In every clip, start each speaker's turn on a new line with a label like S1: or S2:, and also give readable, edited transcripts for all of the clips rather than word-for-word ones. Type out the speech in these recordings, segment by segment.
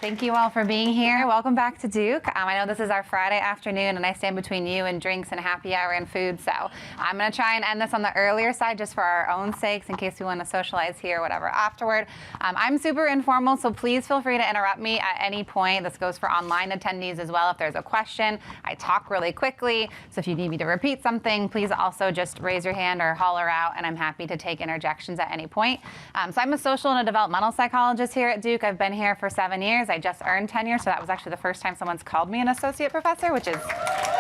S1: Thank you all for being here. Welcome back to Duke. I know this is our Friday afternoon, and I stand between you and drinks and happy hour and food, so I'm going to try and end this on the earlier side just for our own sakes in case we want to socialize here or whatever afterward. I'm super informal, so please feel free to interrupt me at any point. This goes for online attendees as well. If there's a question, I talk really quickly, so if you need me to repeat something, please also just raise your hand or holler out, and I'm happy to take interjections at any point. So I'm a social and a developmental psychologist here at Duke. I've been here for 7 years. I just earned tenure, so that was actually the first time someone's called me an associate professor, which is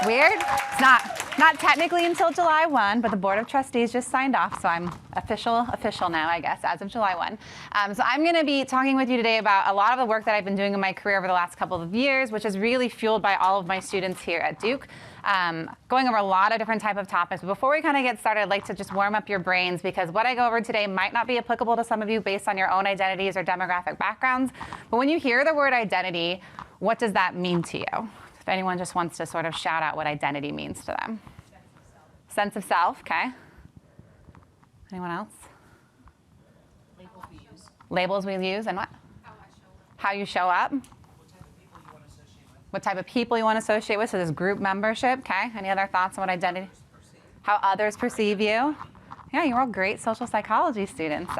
S1: weird. It's not technically until July 1, but the Board of Trustees just signed off, so I'm official now, I guess, as of July 1. So I'm going to be talking with you today about a lot of the work that I've been doing in my career over the last couple of years, which is really fueled by all of my students here at Duke. Going over a lot of different type of topics. But before we kind of get started, I'd like to just warm up your brains because what I go over today might not be applicable to some of you based on your own identities or demographic backgrounds. But when you hear the word identity, what does that mean to you? If anyone just wants to sort of shout out what identity means to them. Sense of self, okay. Anyone else?
S2: Labels we use.
S1: Labels we use and what? How you show up. What type of people you want to associate with, so there's group membership, okay? Any other thoughts on what identity? How others perceive you. Yeah, you're all great social psychology students.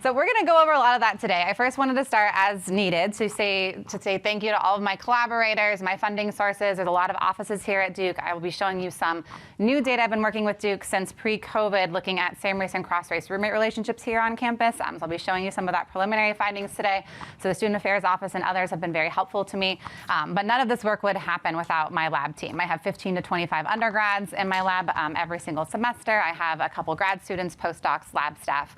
S1: So we're going to go over a lot of that today. I first wanted to start as needed to say thank you to all of my collaborators, my funding sources. There's a lot of offices here at Duke. I will be showing you some new data. I've been working with Duke since pre-COVID, looking at same-race and cross-race roommate relationships here on campus. So I'll be showing you some of that preliminary findings today. So the Student Affairs Office and others have been very helpful to me. But none of this work would happen without my lab team. I have 15 to 25 undergrads in my lab every single semester. I have a couple grad students, postdocs, lab staff.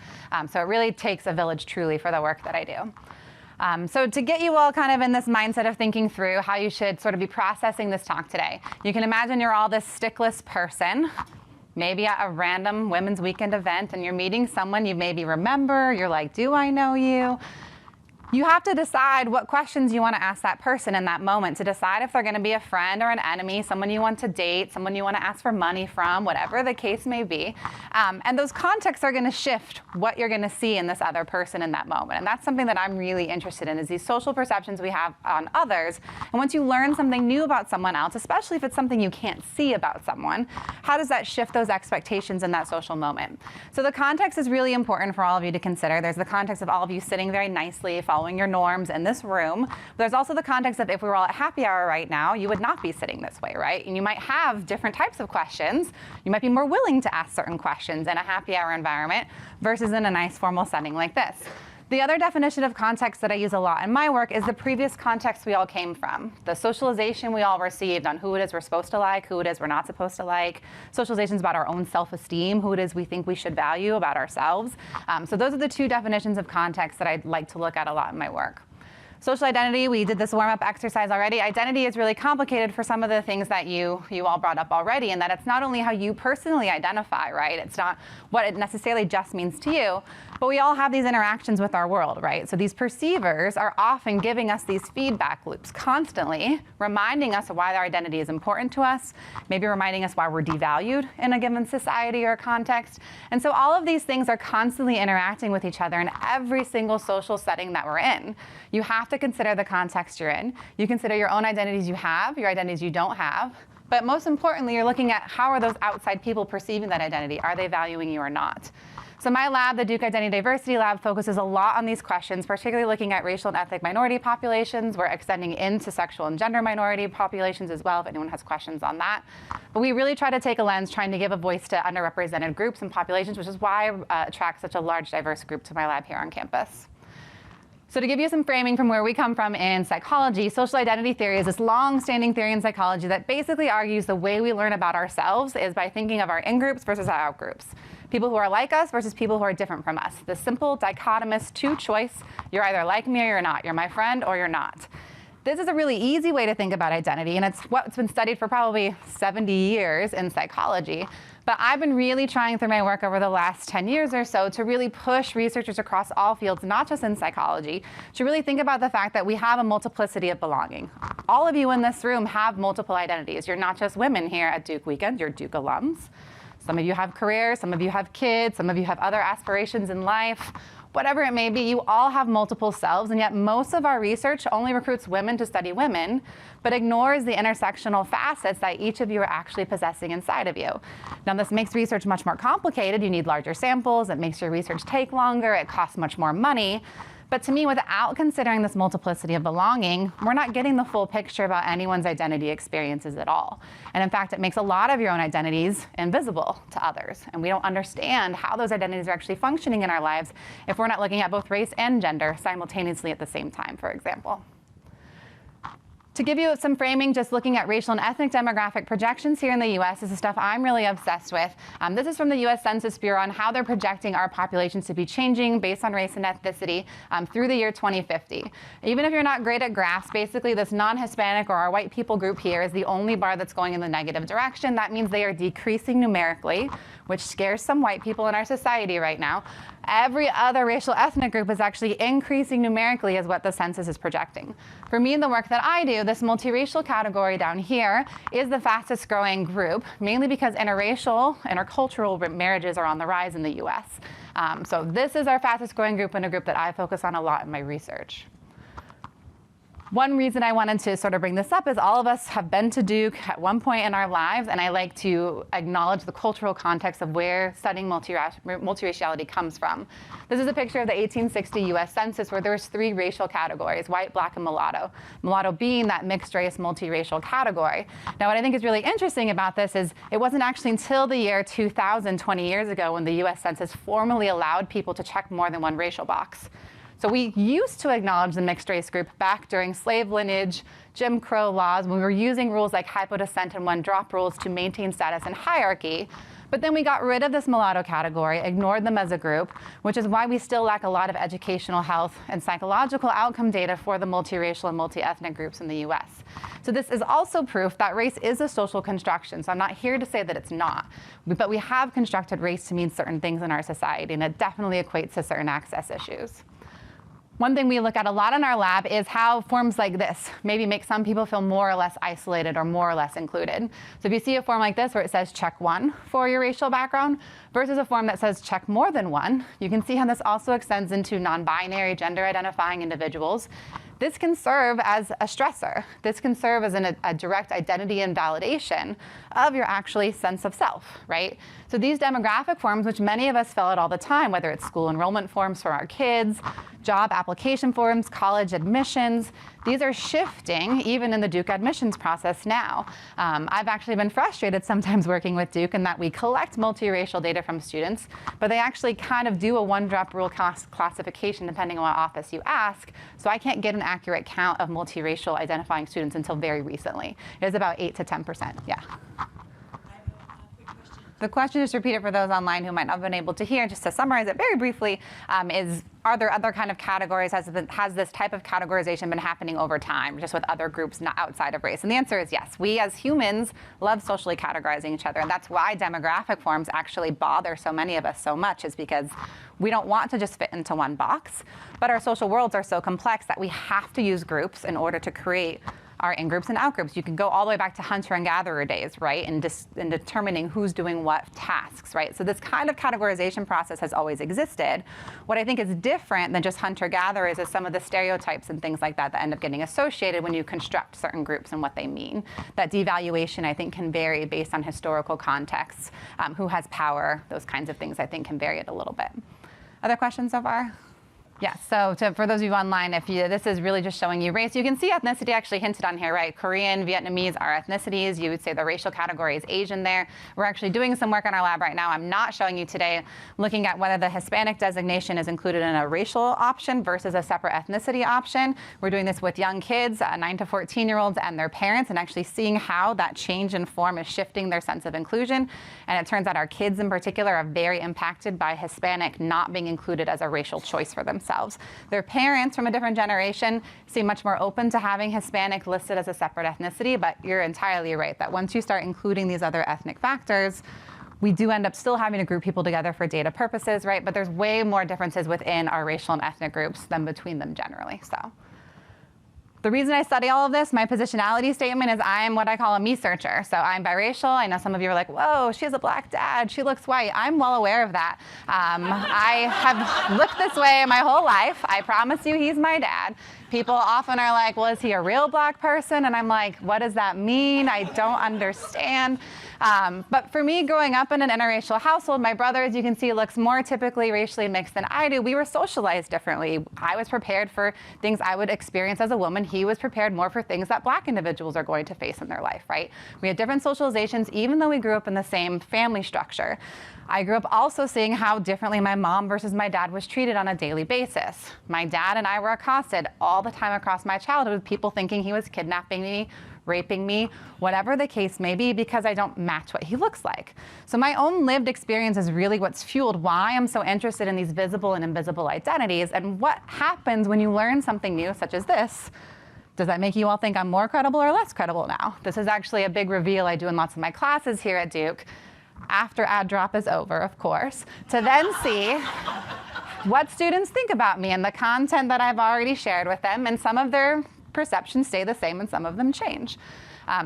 S1: So it really takes a village truly for the work that I do. So to get you all kind of in this mindset of thinking through how you should sort of be processing this talk today, you can imagine you're all this stickless person, maybe at a random Women's Weekend event, and you're meeting someone you maybe remember. You're like, do I know you? You have to decide what questions you want to ask that person in that moment to decide if they're going to be a friend or an enemy, someone you want to date, someone you want to ask for money from, whatever the case may be. And those contexts are going to shift what you're going to see in this other person in that moment. And that's something that I'm really interested in, is these social perceptions we have on others. And once you learn something new about someone else, especially if it's something you can't see about someone, how does that shift those expectations in that social moment? So the context is really important for all of you to consider. There's the context of all of you sitting very nicely, following your norms in this room. But there's also the context of if we were all at happy hour right now, you would not be sitting this way, right? And you might have different types of questions. You might be more willing to ask certain questions in a happy hour environment versus in a nice formal setting like this. The other definition of context that I use a lot in my work is the previous context we all came from. The socialization we all received on who it is we're supposed to like, who it is we're not supposed to like. Socializations about our own self-esteem, who it is we think we should value about ourselves. So those are the two definitions of context that I'd like to look at a lot in my work. Social identity, we did this warm-up exercise already. Identity is really complicated for some of the things that you all brought up already, in that it's not only how you personally identify, right? It's not what it necessarily just means to you, but we all have these interactions with our world, right? So these perceivers are often giving us these feedback loops constantly, reminding us of why our identity is important to us, maybe reminding us why we're devalued in a given society or context. And so all of these things are constantly interacting with each other in every single social setting that we're in. You have to consider the context you're in. You consider your own identities you have, your identities you don't have. But most importantly, you're looking at how are those outside people perceiving that identity? Are they valuing you or not? So my lab, the Duke Identity Diversity Lab, focuses a lot on these questions, particularly looking at racial and ethnic minority populations. We're extending into sexual and gender minority populations as well, if anyone has questions on that. But we really try to take a lens trying to give a voice to underrepresented groups and populations, which is why I attract such a large, diverse group to my lab here on campus. So to give you some framing from where we come from in psychology, social identity theory is this long-standing theory in psychology that basically argues the way we learn about ourselves is by thinking of our in-groups versus our out-groups. People who are like us versus people who are different from us. The simple dichotomous two-choice, you're either like me or you're not. You're my friend or you're not. This is a really easy way to think about identity, and it's what's been studied for probably 70 years in psychology. But I've been really trying through my work over the last 10 years or so to really push researchers across all fields, not just in psychology, to really think about the fact that we have a multiplicity of belonging. All of you in this room have multiple identities. You're not just women here at Duke Weekend, you're Duke alums. Some of you have careers, some of you have kids, some of you have other aspirations in life. whatever it may be, you all have multiple selves, and yet most of our research only recruits women to study women, but ignores the intersectional facets that each of you are actually possessing inside of you. Now, this makes research much more complicated. You need larger samples. It makes your research take longer. It costs much more money. But to me, without considering this multiplicity of belonging, we're not getting the full picture about anyone's identity experiences at all. And in fact, it makes a lot of your own identities invisible to others. And we don't understand how those identities are actually functioning in our lives if we're not looking at both race and gender simultaneously at the same time, for example. To give you some framing, just looking at racial and ethnic demographic projections here in the US, this is stuff I'm really obsessed with. This is from the US Census Bureau on how they're projecting our populations to be changing based on race and ethnicity through the year 2050. Even if you're not great at graphs, basically this non-Hispanic or our white people group here is the only bar that's going in the negative direction. That means they are decreasing numerically, which scares some white people in our society right now. Every other racial ethnic group is actually increasing numerically is what the census is projecting. For me and the work that I do, this multiracial category down here is the fastest growing group, mainly because interracial, intercultural marriages are on the rise in the US. So this is our fastest growing group and a group that I focus on a lot in my research. One reason I wanted to sort of bring this up is all of us have been to Duke at one point in our lives, and I like to acknowledge the cultural context of where studying multiraciality comes from. This is a picture of the 1860 US Census where there was 3 racial categories, white, black, and mulatto. Mulatto being that mixed race multiracial category. Now what I think is really interesting about this is it wasn't actually until the year 2000, 20 years ago, when the US Census formally allowed people to check more than one racial box. So we used to acknowledge the mixed race group back during slave lineage, Jim Crow laws, when we were using rules like hypodescent and one-drop rules to maintain status and hierarchy. But then we got rid of this mulatto category, ignored them as a group, which is why we still lack a lot of educational health and psychological outcome data for the multiracial and multi-ethnic groups in the US. So this is also proof that race is a social construction. So I'm not here to say that it's not, but we have constructed race to mean certain things in our society, and it definitely equates to certain access issues. One thing we look at a lot in our lab is how forms like this maybe make some people feel more or less isolated or more or less included. So if you see a form like this where it says check 1 for your racial background versus a form that says check more than 1, you can see how this also extends into non-binary, gender-identifying individuals. This can serve as a stressor. This can serve as a direct identity invalidation of your actually sense of self, right? So these demographic forms, which many of us fill out all the time, whether it's school enrollment forms for our kids, job application forms, college admissions, these are shifting even in the Duke admissions process now. I've actually been frustrated sometimes working with Duke in that we collect multiracial data from students, but they actually kind of do a one-drop rule classification depending on what office you ask, so I can't get an accurate count of multiracial identifying students until very recently. It is about 8 to 10%, yeah. The question, just to repeat it for those online who might not have been able to hear, just to summarize it very briefly, is are there other kind of categories? Has this type of categorization been happening over time, just with other groups not outside of race? And the answer is yes. We as humans love socially categorizing each other, and that's why demographic forms actually bother so many of us so much, is because we don't want to just fit into one box, but our social worlds are so complex that we have to use groups in order to create our in-groups and out-groups. You can go all the way back to hunter and gatherer days, right? In determining who's doing what tasks, right? So this kind of categorization process has always existed. What I think is different than just hunter-gatherers is some of the stereotypes and things like that that end up getting associated when you construct certain groups and what they mean. That devaluation, I think, can vary based on historical contexts, who has power, those kinds of things, I think, can vary it a little bit. Other questions so far? Yeah, so for those of you online, this is really just showing you race. You can see ethnicity actually hinted on here, right? Korean, Vietnamese are ethnicities. You would say the racial category is Asian there. We're actually doing some work in our lab right now. I'm not showing you today, looking at whether the Hispanic designation is included in a racial option versus a separate ethnicity option. We're doing this with young kids, 9 to 14-year-olds and their parents, and actually seeing how that change in form is shifting their sense of inclusion. And it turns out our kids in particular are very impacted by Hispanic not being included as a racial choice for themselves. Their parents from a different generation seem much more open to having Hispanic listed as a separate ethnicity, but you're entirely right that once you start including these other ethnic factors, we do end up still having to group people together for data purposes, right? But there's way more differences within our racial and ethnic groups than between them generally, so. The reason I study all of this, my positionality statement is I'm what I call a me searcher. So I'm biracial. I know some of you are like, whoa, she has a black dad. She looks white. I'm well aware of that. I have looked this way my whole life. I promise you he's my dad. People often are like, well, is he a real black person? And I'm like, what does that mean? I don't understand. But for me, growing up in an interracial household, my brother, as you can see, looks more typically racially mixed than I do. We were socialized differently. I was prepared for things I would experience as a woman. He was prepared more for things that black individuals are going to face in their life, right? We had different socializations, even though we grew up in the same family structure. I grew up also seeing how differently my mom versus my dad was treated on a daily basis. My dad and I were accosted all the time across my childhood with people thinking he was kidnapping me, raping me, whatever the case may be, because I don't match what he looks like. So my own lived experience is really what's fueled why I'm so interested in these visible and invisible identities, and what happens when you learn something new, such as this. Does that make you all think I'm more credible or less credible now? This is actually a big reveal I do in lots of my classes here at Duke, after ad drop is over, of course, to then see what students think about me and the content that I've already shared with them, and some of their perceptions stay the same and some of them change.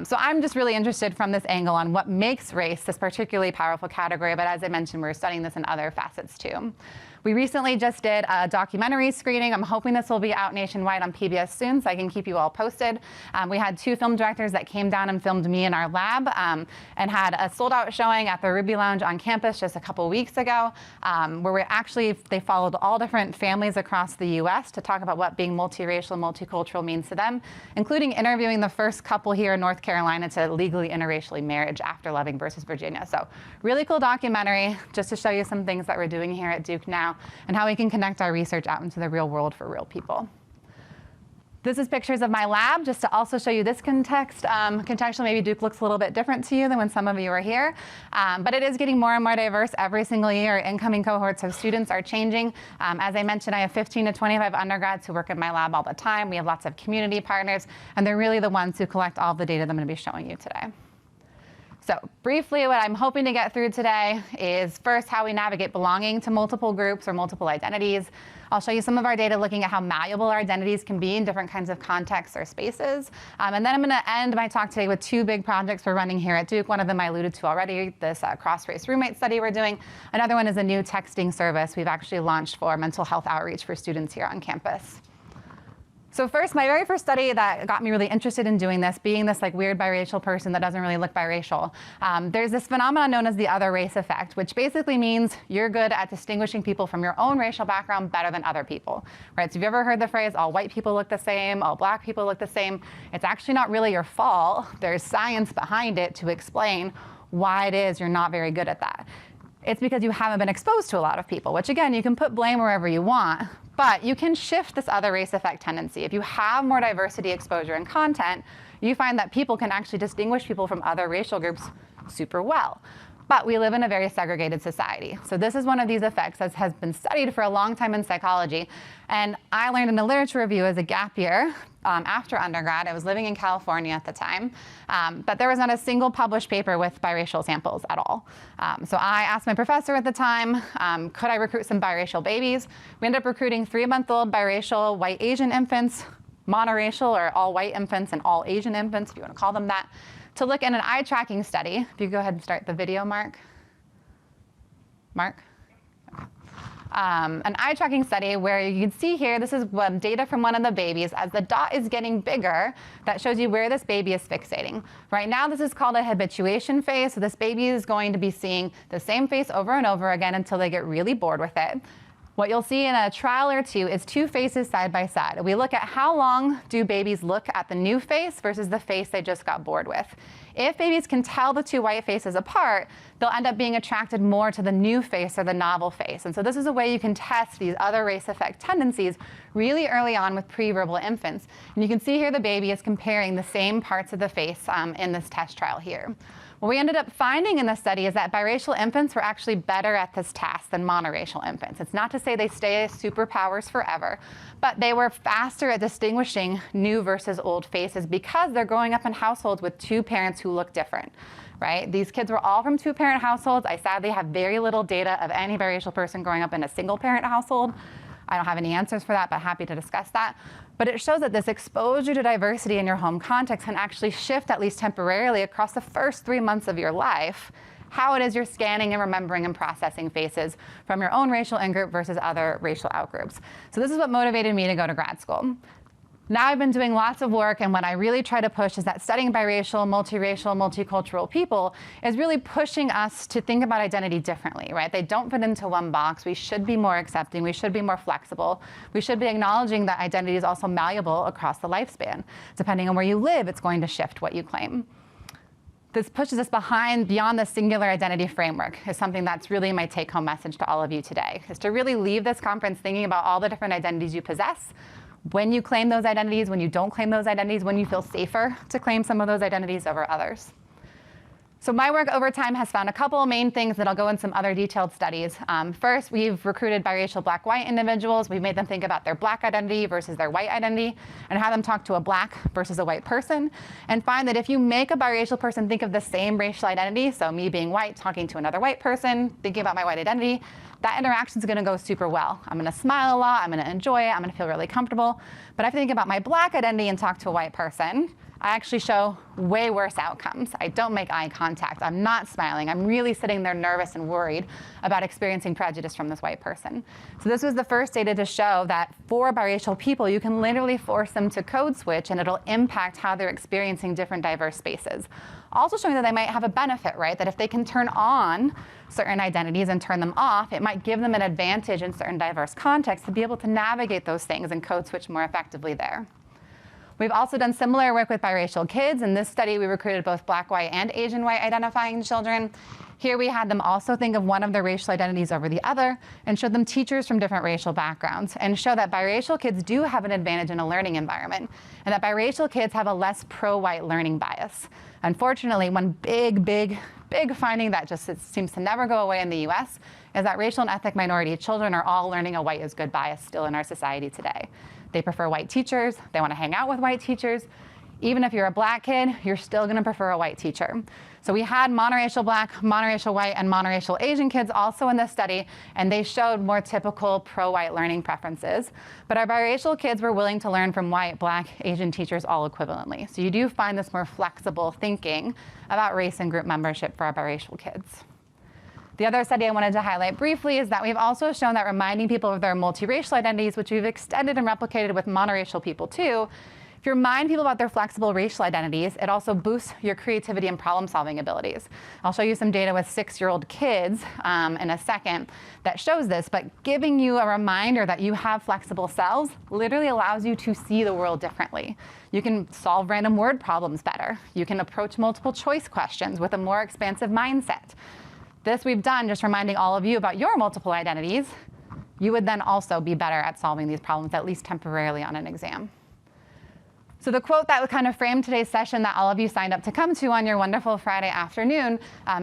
S1: So I'm just really interested from this angle on what makes race this particularly powerful category, but as I mentioned, we're studying this in other facets too. We recently just did a documentary screening. I'm hoping this will be out nationwide on PBS soon, so I can keep you all posted. We had 2 film directors that came down and filmed me in our lab, and had a sold-out showing at the Ruby Lounge on campus just a couple weeks ago, where they followed all different families across the U.S. to talk about what being multiracial and multicultural means to them, including interviewing the first couple here in North Carolina to legally interracially marriage after Loving versus Virginia. So really cool documentary, just to show you some things that we're doing here at Duke now, and how we can connect our research out into the real world for real people. This is pictures of my lab, just to also show you this context. Contextually, maybe Duke looks a little bit different to you than when some of you are here. But it is getting more and more diverse every single year. Incoming cohorts of students are changing. As I mentioned, I have 15 to 25 undergrads who work in my lab all the time. We have lots of community partners, and they're really the ones who collect all the data that I'm going to be showing you today. So briefly, what I'm hoping to get through today is first how we navigate belonging to multiple groups or multiple identities. I'll show you some of our data looking at how malleable our identities can be in different kinds of contexts or spaces. And then I'm going to end my talk today with 2 big projects we're running here at Duke. One of them I alluded to already, this cross-race roommate study we're doing. Another one is a new texting service we've actually launched for mental health outreach for students here on campus. So first, my very first study that got me really interested in doing this, being this like weird biracial person that doesn't really look biracial, there's this phenomenon known as the other race effect, which basically means you're good at distinguishing people from your own racial background better than other people, right? So have you ever heard the phrase, all white people look the same, all black people look the same? It's actually not really your fault. There's science behind it to explain why it is you're not very good at that. It's because you haven't been exposed to a lot of people, which again, you can put blame wherever you want, but you can shift this other race effect tendency. If you have more diversity, exposure, and content, you find that people can actually distinguish people from other racial groups super well. But we live in a very segregated society. So this is one of these effects that has been studied for a long time in psychology. And I learned in a literature review as a gap year after undergrad. I was living in California at the time. But there was not a single published paper with biracial samples at all. So I asked my professor at the time, could I recruit some biracial babies? We ended up recruiting 3-month-old biracial white Asian infants, monoracial or all white infants and all Asian infants, if you want to call them that, to look in an eye tracking study. If you go ahead and start the video, Mark. An eye tracking study where you can see here, this is data from one of the babies. As the dot is getting bigger, that shows you where this baby is fixating. Right now, this is called a habituation phase. So this baby is going to be seeing the same face over and over again until they get really bored with it. What you'll see in a trial or 2 is 2 faces side by side. We look at how long do babies look at the new face versus the face they just got bored with. If babies can tell the 2 white faces apart, they'll end up being attracted more to the new face or the novel face. And so this is a way you can test these other race effect tendencies really early on with pre-verbal infants. And you can see here the baby is comparing the same parts of the face in this test trial here. What we ended up finding in the study is that biracial infants were actually better at this task than monoracial infants. It's not to say they stay as superpowers forever, but they were faster at distinguishing new versus old faces because they're growing up in households with 2 parents who look different, right? These kids were all from 2-parent households. I sadly have very little data of any biracial person growing up in a single-parent household. I don't have any answers for that, but happy to discuss that. But it shows that this exposure to diversity in your home context can actually shift, at least temporarily, across the first 3 months of your life, how it is you're scanning and remembering and processing faces from your own racial in-group versus other racial out-groups. So this is what motivated me to go to grad school. Now I've been doing lots of work, and what I really try to push is that studying biracial, multiracial, multicultural people is really pushing us to think about identity differently, right? They don't fit into one box. We should be more accepting. We should be more flexible. We should be acknowledging that identity is also malleable across the lifespan. Depending on where you live, it's going to shift what you claim. This pushes us beyond the singular identity framework is something that's really my take-home message to all of you today, is to really leave this conference thinking about all the different identities you possess, when you claim those identities, when you don't claim those identities, when you feel safer to claim some of those identities over others. So my work over time has found a couple of main things that I'll go in some other detailed studies. First, we've recruited biracial black-white individuals. We've made them think about their black identity versus their white identity and have them talk to a black versus a white person, and find that if you make a biracial person think of the same racial identity, so me being white, talking to another white person, thinking about my white identity, that interaction is going to go super well. I'm going to smile a lot. I'm going to enjoy it. I'm going to feel really comfortable. But if I think about my black identity and talk to a white person, I actually show way worse outcomes. I don't make eye contact. I'm not smiling. I'm really sitting there nervous and worried about experiencing prejudice from this white person. So this was the first data to show that for biracial people, you can literally force them to code switch, and it'll impact how they're experiencing different diverse spaces. Also showing that they might have a benefit, right? That if they can turn on certain identities and turn them off, it might give them an advantage in certain diverse contexts to be able to navigate those things and code switch more effectively there. We've also done similar work with biracial kids. In this study, we recruited both black, white, and Asian white identifying children. Here we had them also think of one of their racial identities over the other and showed them teachers from different racial backgrounds and show that biracial kids do have an advantage in a learning environment and that biracial kids have a less pro-white learning bias. Unfortunately, one big finding that just seems to never go away in the US is that racial and ethnic minority children are all learning a white is good bias still in our society today. They prefer white teachers. They want to hang out with white teachers. Even if you're a black kid, you're still going to prefer a white teacher. So we had monoracial black, monoracial white, and monoracial Asian kids also in this study, and they showed more typical pro-white learning preferences. But our biracial kids were willing to learn from white, black, Asian teachers all equivalently. So you do find this more flexible thinking about race and group membership for our biracial kids. The other study I wanted to highlight briefly is that we've also shown that reminding people of their multiracial identities, which we've extended and replicated with monoracial people too, if you remind people about their flexible racial identities, it also boosts your creativity and problem-solving abilities. I'll show you some data with 6-year-old kids in a second that shows this, but giving you a reminder that you have flexible selves literally allows you to see the world differently. You can solve random word problems better. You can approach multiple choice questions with a more expansive mindset. This we've done just reminding all of you about your multiple identities. You would then also be better at solving these problems, at least temporarily on an exam. So the quote that would kind of frame today's session that all of you signed up to come to on your wonderful Friday afternoon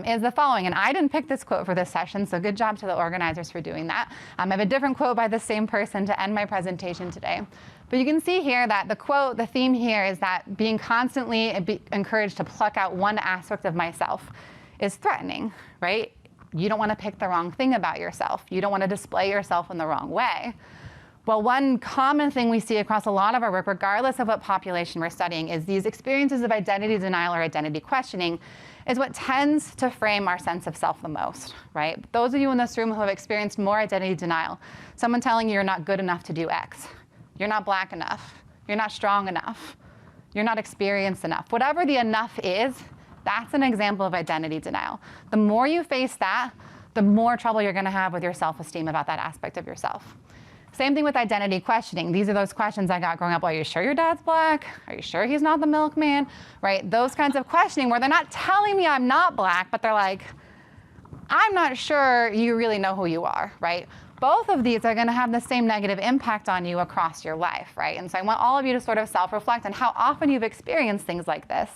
S1: is the following. And I didn't pick this quote for this session, so good job to the organizers for doing that. I have a different quote by the same person to end my presentation today. But you can see here that the quote, the theme here is that being constantly encouraged to pluck out one aspect of myself is threatening, right? You don't want to pick the wrong thing about yourself. You don't want to display yourself in the wrong way. Well, one common thing we see across a lot of our work, regardless of what population we're studying, is these experiences of identity denial or identity questioning is what tends to frame our sense of self the most, right? Those of you in this room who have experienced more identity denial, someone telling you you're not good enough to do X, you're not black enough, you're not strong enough, you're not experienced enough. Whatever the enough is, that's an example of identity denial. The more you face that, the more trouble you're going to have with your self-esteem about that aspect of yourself. Same thing with identity questioning. These are those questions I got growing up. Are you sure your dad's black? Are you sure he's not the milkman? Right? Those kinds of questioning where they're not telling me I'm not black, but they're like, I'm not sure you really know who you are, right? Both of these are going to have the same negative impact on you across your life, right? And so I want all of you to sort of self-reflect on how often you've experienced things like this.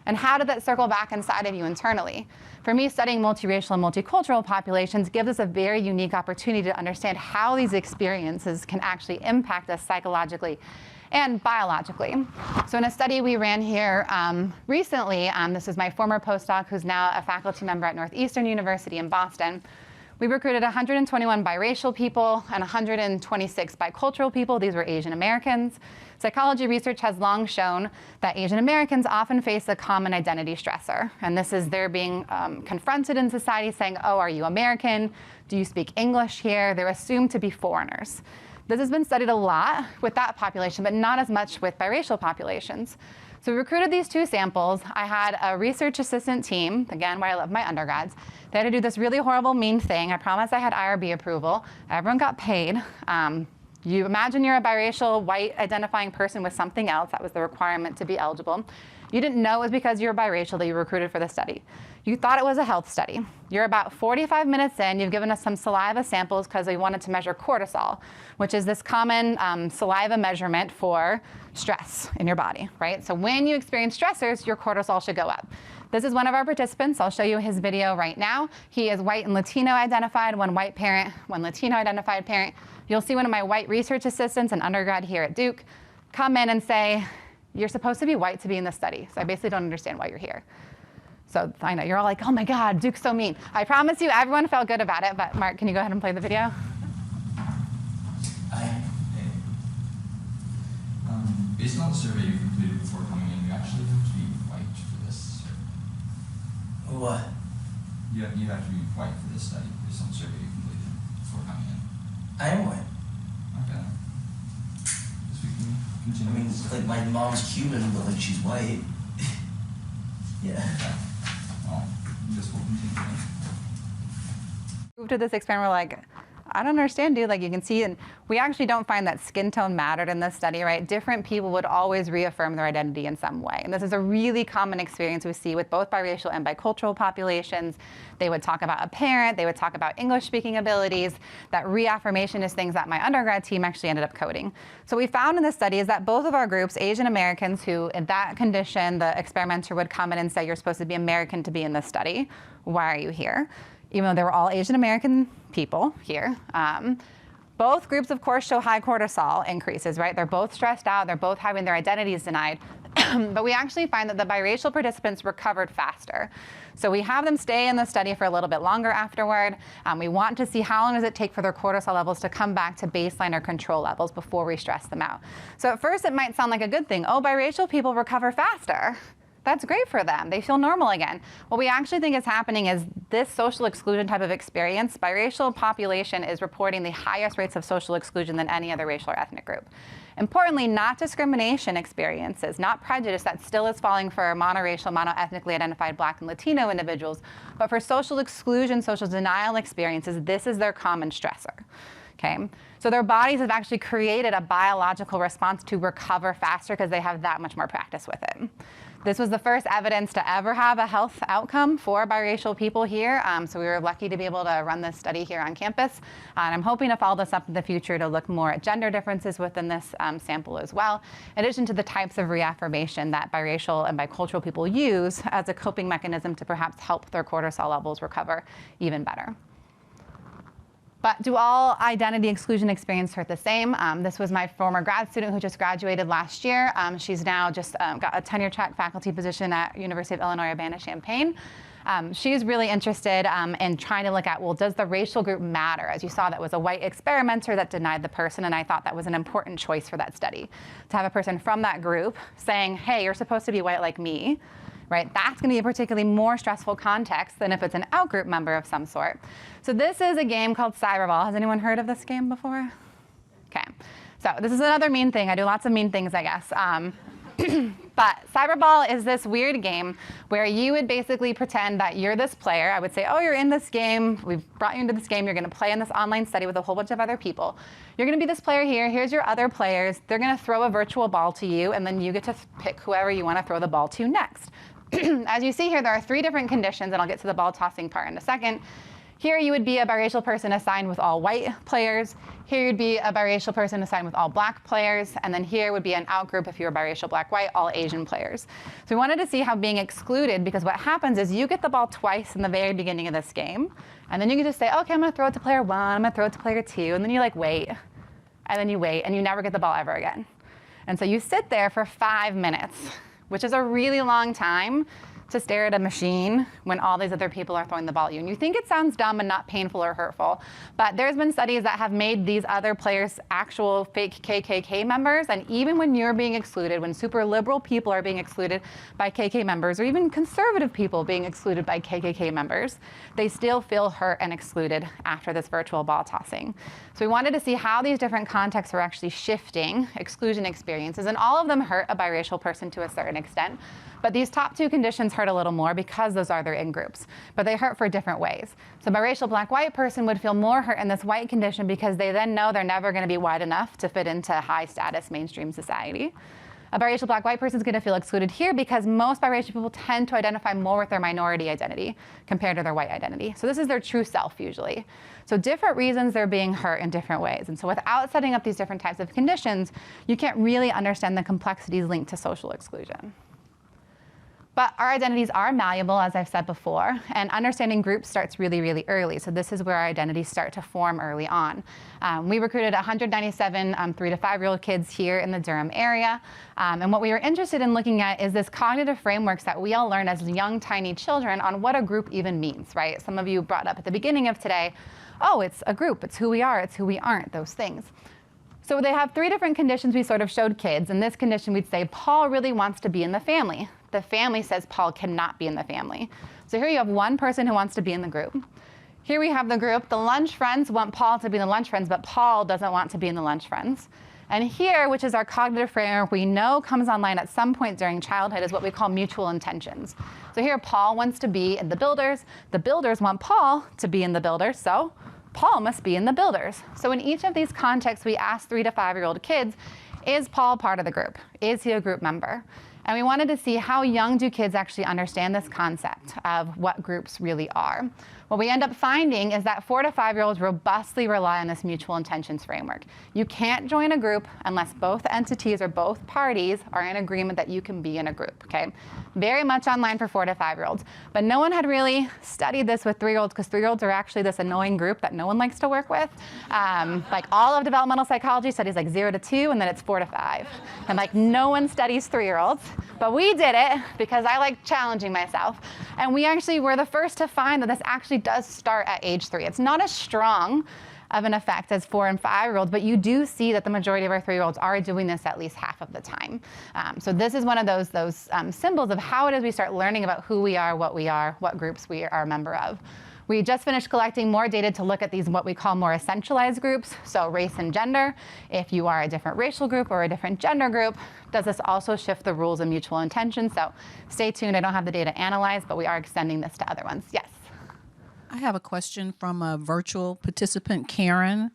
S1: And how did that circle back inside of you internally? For me, studying multiracial and multicultural populations gives us a very unique opportunity to understand how these experiences can actually impact us psychologically and biologically. So in a study we ran here recently, this is my former postdoc who's now a faculty member at Northeastern University in Boston, We recruited 121 biracial people and 126 bicultural people. These were Asian Americans. Psychology research has long shown that Asian Americans often face a common identity stressor. And this is they're being confronted in society saying, oh, are you American? Do you speak English here? They're assumed to be foreigners. This has been studied a lot with that population, but not as much with biracial populations. So we recruited these two samples. I had a research assistant team, again, where I love my undergrads. They had to do this really horrible, mean thing. I promised I had IRB approval. Everyone got paid. You imagine you're a biracial, white identifying person with something else. That was the requirement to be eligible. You didn't know it was because you were biracial that you were recruited for the study. You thought it was a health study. You're about 45 minutes in. You've given us some saliva samples because we wanted to measure cortisol, which is this common saliva measurement for stress in your body, right? So when you experience stressors, your cortisol should go up. This is one of our participants. I'll show you his video right now. He is white and Latino identified, one white parent, one Latino identified parent. You'll see one of my white research assistants, an undergrad here at Duke, come in and say, you're supposed to be white to be in this study, so I basically don't understand why you're here. So I know, you're all like, oh my God, Duke's so mean. I promise you, everyone felt good about it, but Mark, can you go ahead and play the video?
S3: Based on the survey you completed before coming in, you actually have to be white for this survey.
S4: What?
S3: You have to be white for this study based on the survey you completed before coming in.
S4: I am white.
S3: Okay. Guess we can
S4: I
S3: continue.
S4: mean, it's like my mom's Cuban, but like she's white. Yeah.
S3: Okay. Well, I guess we'll continue.
S1: Moved to this experiment, we're like, I don't understand, dude. Like you can see, and we actually don't find that skin tone mattered in this study, right? Different people would always reaffirm their identity in some way. And this is a really common experience we see with both biracial and bicultural populations. They would talk about a parent, they would talk about English speaking abilities. That reaffirmation is things that my undergrad team actually ended up coding. So we found in this study is that both of our groups, Asian Americans who in that condition, the experimenter would come in and say, you're supposed to be American to be in this study. Why are you here? Even though they were all Asian American people here. Both groups, of course, show high cortisol increases, right? They're both stressed out. They're both having their identities denied. But we actually find that the biracial participants recovered faster. So we have them stay in the study for a little bit longer afterward. We want to see how long does it take for their cortisol levels to come back to baseline or control levels before we stress them out. So at first it might sound like a good thing. Oh, biracial people recover faster. That's great for them. They feel normal again. What we actually think is happening is this social exclusion type of experience, biracial population is reporting the highest rates of social exclusion than any other racial or ethnic group. Importantly, not discrimination experiences, not prejudice that still is falling for monoracial, monoethnically identified Black and Latino individuals, but for social exclusion, social denial experiences, this is their common stressor. Okay? So their bodies have actually created a biological response to recover faster because they have that much more practice with it. This was the first evidence to ever have a health outcome for biracial people here. So we were lucky to be able to run this study here on campus. And I'm hoping to follow this up in the future to look more at gender differences within this sample as well, in addition to the types of reaffirmation that biracial and bicultural people use as a coping mechanism to perhaps help their cortisol levels recover even better. But do all identity exclusion experiences hurt the same? This was my former grad student who just graduated last year. She's now just got a tenure track faculty position at University of Illinois Urbana-Champaign. She's really interested in trying to look at, well, does the racial group matter? As you saw, that was a white experimenter that denied the person, and I thought that was an important choice for that study. To have a person from that group saying, hey, you're supposed to be white like me, right? That's going to be a particularly more stressful context than if it's an outgroup member of some sort. So this is a game called Cyberball. Has anyone heard of this game before? Okay. So this is another mean thing. I do lots of mean things, I guess. But Cyberball is this weird game where you would basically pretend that you're this player. I would say, oh, you're in this game. We've brought you into this game. You're going to play in this online study with a whole bunch of other people. You're going to be this player here. Here's your other players. They're going to throw a virtual ball to you, and then you get to pick whoever you want to throw the ball to next. As you see here, there are 3 different conditions, and I'll get to the ball tossing part in a second. Here you would be a biracial person assigned with all white players. Here you'd be a biracial person assigned with all Black players. And then here would be an outgroup if you were biracial, Black, white, all Asian players. So we wanted to see how being excluded, because what happens is you get the ball twice in the very beginning of this game. And then you can just say, okay, I'm going to throw it to player 1, I'm going to throw it to player 2. And then you like wait. And then you wait, and you never get the ball ever again. And so you sit there for 5 minutes, which is a really long time to stare at a machine when all these other people are throwing the ball at you. And you think it sounds dumb and not painful or hurtful, but there's been studies that have made these other players actual fake KKK members. And even when you're being excluded, when super liberal people are being excluded by KKK members, or even conservative people being excluded by KKK members, they still feel hurt and excluded after this virtual ball tossing. So we wanted to see how these different contexts were actually shifting exclusion experiences, and all of them hurt a biracial person to a certain extent. But these top two conditions hurt a little more because those are their in-groups, but they hurt for different ways. So a biracial black-white person would feel more hurt in this white condition because they then know they're never going to be white enough to fit into high-status mainstream society. A biracial black-white person is going to feel excluded here because most biracial people tend to identify more with their minority identity compared to their white identity. So this is their true self usually. So different reasons they're being hurt in different ways. And so without setting up these different types of conditions, you can't really understand the complexities linked to social exclusion. But our identities are malleable, as I've said before, and understanding groups starts really, really early. So this is where our identities start to form early on. We recruited 197 3 to 5-year-old kids here in the Durham area. And what we were interested in looking at is this cognitive frameworks that we all learn as young, tiny children on what a group even means, right? Some of you brought up at the beginning of today, oh, it's a group, it's who we are, it's who we aren't, those things. So they have 3 different conditions we sort of showed kids. In this condition, we'd say, Paul really wants to be in the family. The family says Paul cannot be in the family. So here you have one person who wants to be in the group. Here we have the group. The lunch friends want Paul to be in the lunch friends, but Paul doesn't want to be in the lunch friends. And here, which is our cognitive framework we know comes online at some point during childhood, is what we call mutual intentions. So here, Paul wants to be in the builders. The builders want Paul to be in the builders, so Paul must be in the builders. So in each of these contexts, we asked 3 to 5-year-old kids, is Paul part of the group? Is he a group member? And we wanted to see how young do kids actually understand this concept of what groups really are. What we end up finding is that 4 to 5-year-olds robustly rely on this mutual intentions framework. You can't join a group unless both entities or both parties are in agreement that you can be in a group, okay? Very much online for 4 to 5-year-olds. But no one had really studied this with 3-year-olds because 3-year-olds are actually this annoying group that no one likes to work with. Like all of developmental psychology studies like 0 to 2 and then it's 4 to 5. And like no one studies 3-year-olds. But we did it because I like challenging myself. And we actually were the first to find that this actually does start at age 3. It's not as strong of an effect as 4 and 5-year-olds, but you do see that the majority of our 3-year-olds are doing this at least half of the time. So this is one of those symbols of how it is we start learning about who we are, what groups we are a member of. We just finished collecting more data to look at these what we call more essentialized groups, so race and gender. If you are a different racial group or a different gender group, does this also shift the rules of mutual intention? So stay tuned. I don't have the data analyzed, but we are extending this to other ones. Yes?
S2: I have a question from a virtual participant, Karen,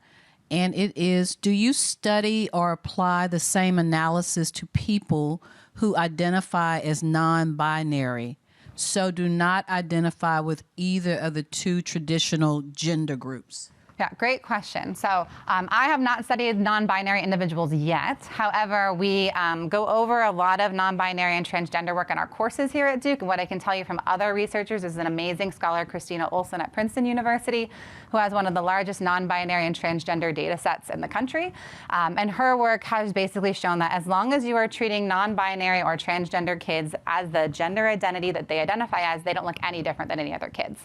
S2: and it is, do you study or apply the same analysis to people who identify as non-binary, so do not identify with either of the 2 traditional gender groups?
S1: Yeah, great question. So I have not studied non-binary individuals yet. However, we go over a lot of non-binary and transgender work in our courses here at Duke. And what I can tell you from other researchers is an amazing scholar, Christina Olson at Princeton University, who has one of the largest non-binary and transgender data sets in the country. And her work has basically shown that as long as you are treating non-binary or transgender kids as the gender identity that they identify as, they don't look any different than any other kids.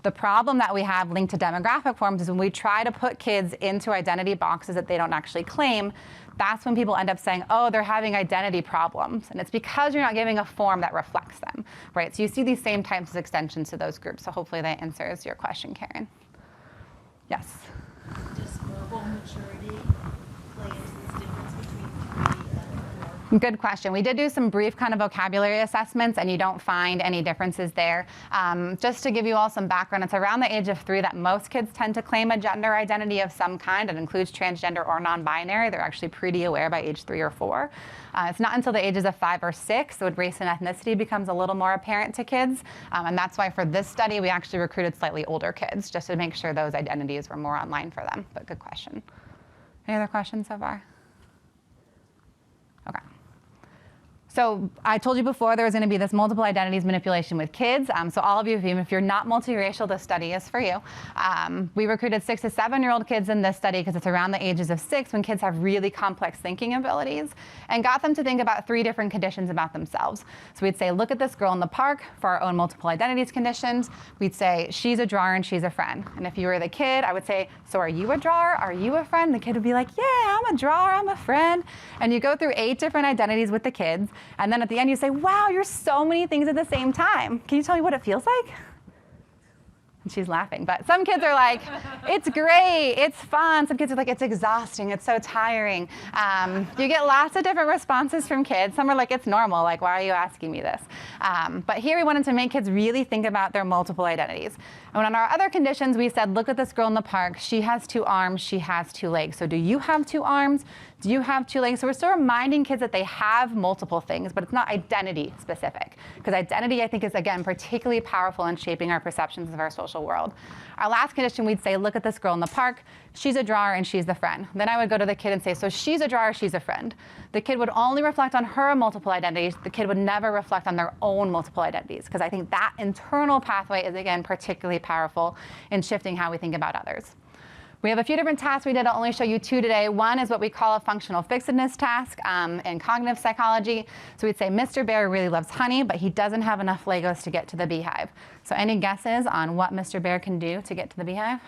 S1: The problem that we have linked to demographic forms is when we try to put kids into identity boxes that they don't actually claim, that's when people end up saying, oh, they're having identity problems. And it's because you're not giving a form that reflects them, right? So you see these same types of extensions to those groups. So hopefully that answers your question, Karen. Yes?
S5: Does verbal maturity play into this difference between 3 and 4?
S1: Good question. We did do some brief kind of vocabulary assessments, and you don't find any differences there. Just to give you all some background, it's around the age of 3 that most kids tend to claim a gender identity of some kind. It includes transgender or non-binary. They're actually pretty aware by age 3 or 4. It's not until the ages of 5 or 6 when race and ethnicity becomes a little more apparent to kids. And that's why for this study, we actually recruited slightly older kids just to make sure those identities were more online for them. But good question. Any other questions so far? Okay. So I told you before there was going to be this multiple identities manipulation with kids. So all of you, even if you're not multiracial, this study is for you. We recruited 6 to 7-year-old kids in this study because it's around the ages of 6 when kids have really complex thinking abilities, and got them to think about 3 different conditions about themselves. So we'd say, look at this girl in the park for our own multiple identities conditions. We'd say, she's a drawer and she's a friend. And if you were the kid, I would say, so are you a drawer? Are you a friend? The kid would be like, yeah, I'm a drawer, I'm a friend. And you go through 8 different identities with the kids. And then at the end you say, wow, you're so many things at the same time. Can you tell me what it feels like? And she's laughing. But some kids are like, it's great, it's fun. Some kids are like, it's exhausting, it's so tiring. You get lots of different responses from kids. Some are like, it's normal, like, why are you asking me this? But here we wanted to make kids really think about their multiple identities. And on our other conditions, we said, look at this girl in the park. She has 2 arms, she has 2 legs. So do you have 2 arms? Do you have 2 legs? So we're still reminding kids that they have multiple things, but it's not identity specific. Because identity, I think, is, again, particularly powerful in shaping our perceptions of our social world. Our last condition, we'd say, look at this girl in the park. She's a drawer and she's the friend. Then I would go to the kid and say, so she's a drawer, she's a friend. The kid would only reflect on her multiple identities. The kid would never reflect on their own multiple identities, because I think that internal pathway is, again, particularly powerful in shifting how we think about others. We have a few different tasks we did. I'll only show you 2 today. One is what we call a functional fixedness task in cognitive psychology. So we'd say, Mr. Bear really loves honey, but he doesn't have enough Legos to get to the beehive. So any guesses on what Mr. Bear can do to get to the beehive?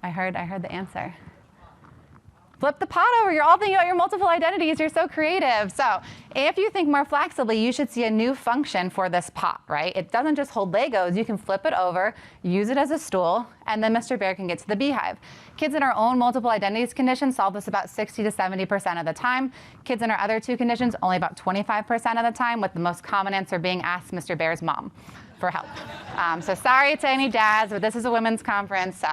S1: I heard the answer. Flip the pot over. You're all thinking about your multiple identities. You're so creative. So if you think more flexibly, you should see a new function for this pot, right? It doesn't just hold Legos. You can flip it over, use it as a stool, and then Mr. Bear can get to the beehive. Kids in our own multiple identities condition solve this about 60 to 70% of the time. Kids in our other 2 conditions, only about 25% of the time, with the most common answer being, ask Mr. Bear's mom for help. So sorry to any dads, but this is a women's conference, so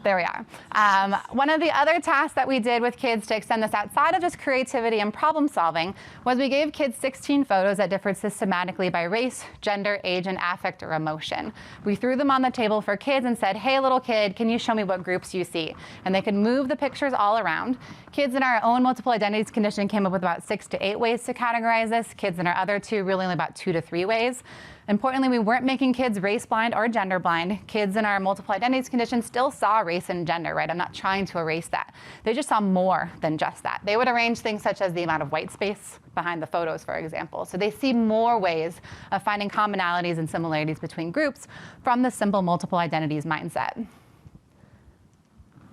S1: there we are. One of the other tasks that we did with kids to extend this outside of just creativity and problem solving was we gave kids 16 photos that differed systematically by race, gender, age, and affect or emotion. We threw them on the table for kids and said, hey, little kid, can you show me what groups you see? And they could move the pictures all around. Kids in our own multiple identities condition came up with about 6 to 8 ways to categorize this. Kids in our other 2 really only about 2 to 3 ways. Importantly, we weren't making kids race blind or gender blind. Kids in our multiple identities condition still saw race and gender, right? I'm not trying to erase that. They just saw more than just that. They would arrange things such as the amount of white space behind the photos, for example. So they see more ways of finding commonalities and similarities between groups from the simple multiple identities mindset.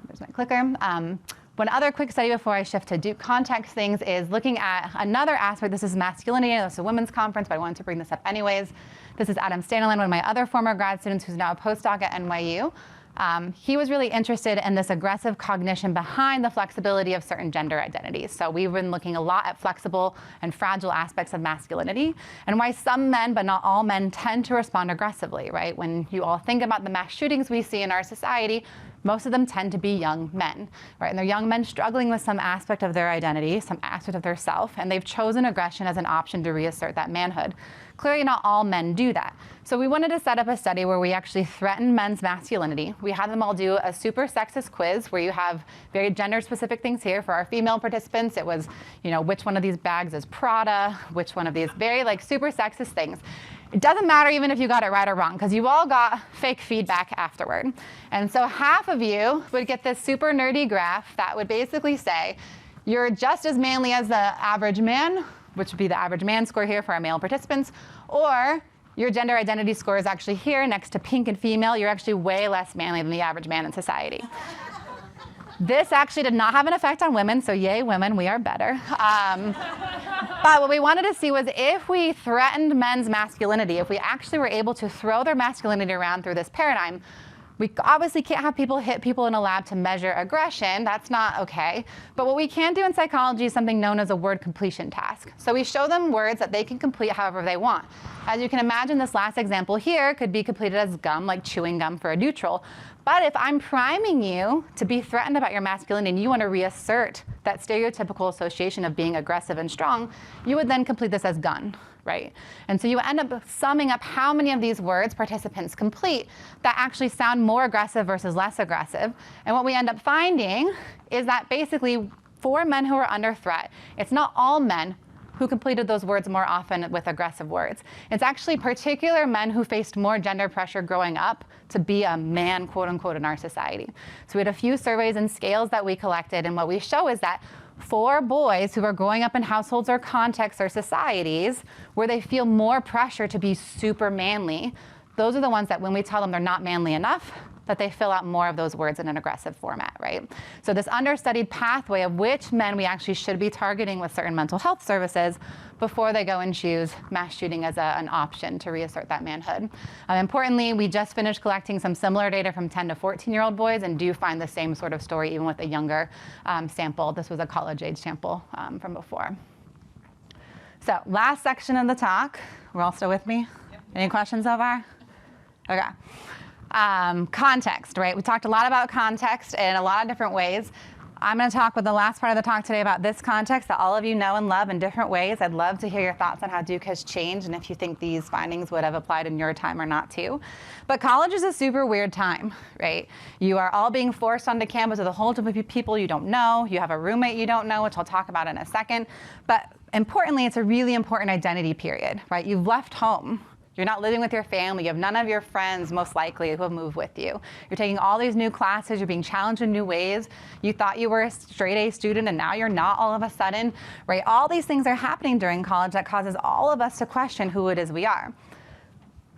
S1: There's my clicker. One other quick study before I shift to context things is looking at another aspect. This is masculinity. This is a women's conference, but I wanted to bring this up anyways. This is Adam Stanley, one of my other former grad students who's now a postdoc at NYU. He was really interested in this aggressive cognition behind the flexibility of certain gender identities. So we've been looking a lot at flexible and fragile aspects of masculinity and why some men, but not all men, tend to respond aggressively, right? When you all think about the mass shootings we see in our society, most of them tend to be young men, right? And they're young men struggling with some aspect of their identity, some aspect of their self, and they've chosen aggression as an option to reassert that manhood. Clearly not all men do that. So we wanted to set up a study where we actually threatened men's masculinity. We had them all do a super sexist quiz where you have very gender-specific things here. For our female participants, it was, which one of these bags is Prada, which one of these very super sexist things. It doesn't matter even if you got it right or wrong, because you all got fake feedback afterward. And so half of you would get this super nerdy graph that would basically say, you're just as manly as the average man, which would be the average man score here for our male participants, or your gender identity score is actually here next to pink and female. You're actually way less manly than the average man in society. This actually did not have an effect on women, so yay women, we are better. But what we wanted to see was if we threatened men's masculinity, if we actually were able to throw their masculinity around through this paradigm, we obviously can't have people hit people in a lab to measure aggression. That's not okay. But what we can do in psychology is something known as a word completion task. So we show them words that they can complete however they want. As you can imagine, this last example here could be completed as gum, like chewing gum for a neutral. But if I'm priming you to be threatened about your masculinity and you want to reassert that stereotypical association of being aggressive and strong, you would then complete this as gun, right? And so you end up summing up how many of these words participants complete that actually sound more aggressive versus less aggressive. And what we end up finding is that basically for men who are under threat, it's not all men who completed those words more often with aggressive words. It's actually particular men who faced more gender pressure growing up to be a man, quote unquote, in our society. So we had a few surveys and scales that we collected, and what we show is that for boys who are growing up in households or contexts or societies where they feel more pressure to be super manly, those are the ones that when we tell them they're not manly enough, that they fill out more of those words in an aggressive format, right? So this understudied pathway of which men we actually should be targeting with certain mental health services before they go and choose mass shooting as an option to reassert that manhood. Importantly, we just finished collecting some similar data from 10 to 14-year-old boys and do find the same sort of story even with a younger sample. This was a college-age sample from before. So last section of the talk. We're all still with me? Yep. Any questions so far? Okay. Context, right? We talked a lot about context in a lot of different ways. I'm going to talk with the last part of the talk today about this context that all of you know and love in different ways. I'd love to hear your thoughts on how Duke has changed and if you think these findings would have applied in your time or not too. But college is a super weird time, right? You are all being forced onto campus with a whole bunch of people you don't know. You have a roommate you don't know, which I'll talk about in a second. But importantly, it's a really important identity period, right? You've left home. You're not living with your family. You have none of your friends, most likely, who have moved with you. You're taking all these new classes. You're being challenged in new ways. You thought you were a straight A student, and now you're not all of a sudden, right? All these things are happening during college that causes all of us to question who it is we are.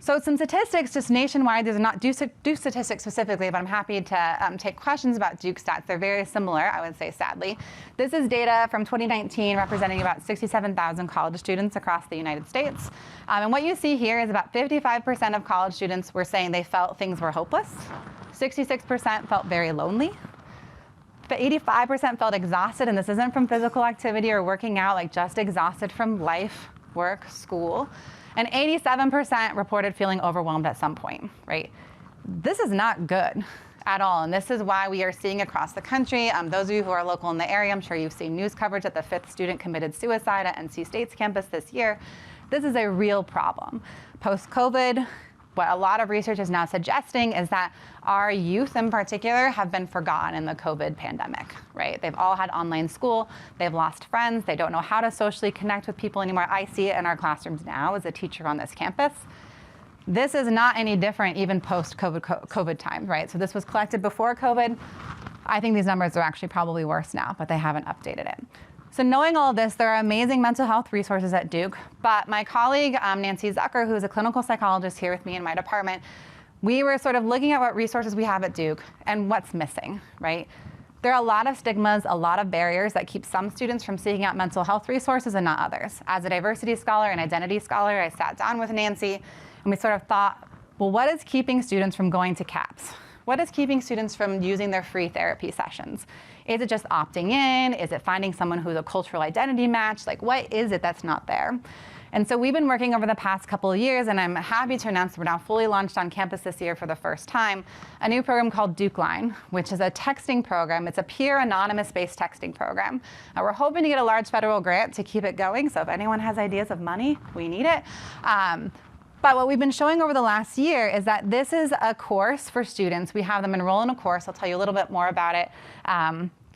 S1: So some statistics, just nationwide. These are not Duke statistics specifically, but I'm happy to take questions about Duke stats. They're very similar, I would say, sadly. This is data from 2019 representing about 67,000 college students across the United States. And what you see here is about 55% of college students were saying they felt things were hopeless. 66% felt very lonely. But 85% felt exhausted, and this isn't from physical activity or working out, like just exhausted from life, work, school. And 87% reported feeling overwhelmed at some point, right? This is not good at all, and this is why we are seeing across the country, those of you who are local in the area, I'm sure you've seen news coverage that the 5th student committed suicide at NC State's campus this year. This is a real problem. Post-COVID, what a lot of research is now suggesting is that our youth in particular have been forgotten in the COVID pandemic, right? They've all had online school, they've lost friends, they don't know how to socially connect with people anymore. I see it in our classrooms now as a teacher on this campus. This is not any different even post-COVID time, right? So this was collected before COVID. I think these numbers are actually probably worse now, but they haven't updated it. So knowing all of this, there are amazing mental health resources at Duke, but my colleague, Nancy Zucker, who is a clinical psychologist here with me in my department, we were sort of looking at what resources we have at Duke and what's missing, right? There are a lot of stigmas, a lot of barriers that keep some students from seeking out mental health resources and not others. As a diversity scholar and identity scholar, I sat down with Nancy and we sort of thought, well, what is keeping students from going to CAPS? What is keeping students from using their free therapy sessions? Is it just opting in? Is it finding someone who's a cultural identity match? Like, what is it that's not there? And so we've been working over the past couple of years, and I'm happy to announce we're now fully launched on campus this year for the first time, a new program called Duke Line, which is a texting program. It's a peer anonymous-based texting program. We're hoping to get a large federal grant to keep it going, so if anyone has ideas of money, we need it. But what we've been showing over the last year is that this is a course for students. We have them enroll in a course. I'll tell you a little bit more about it.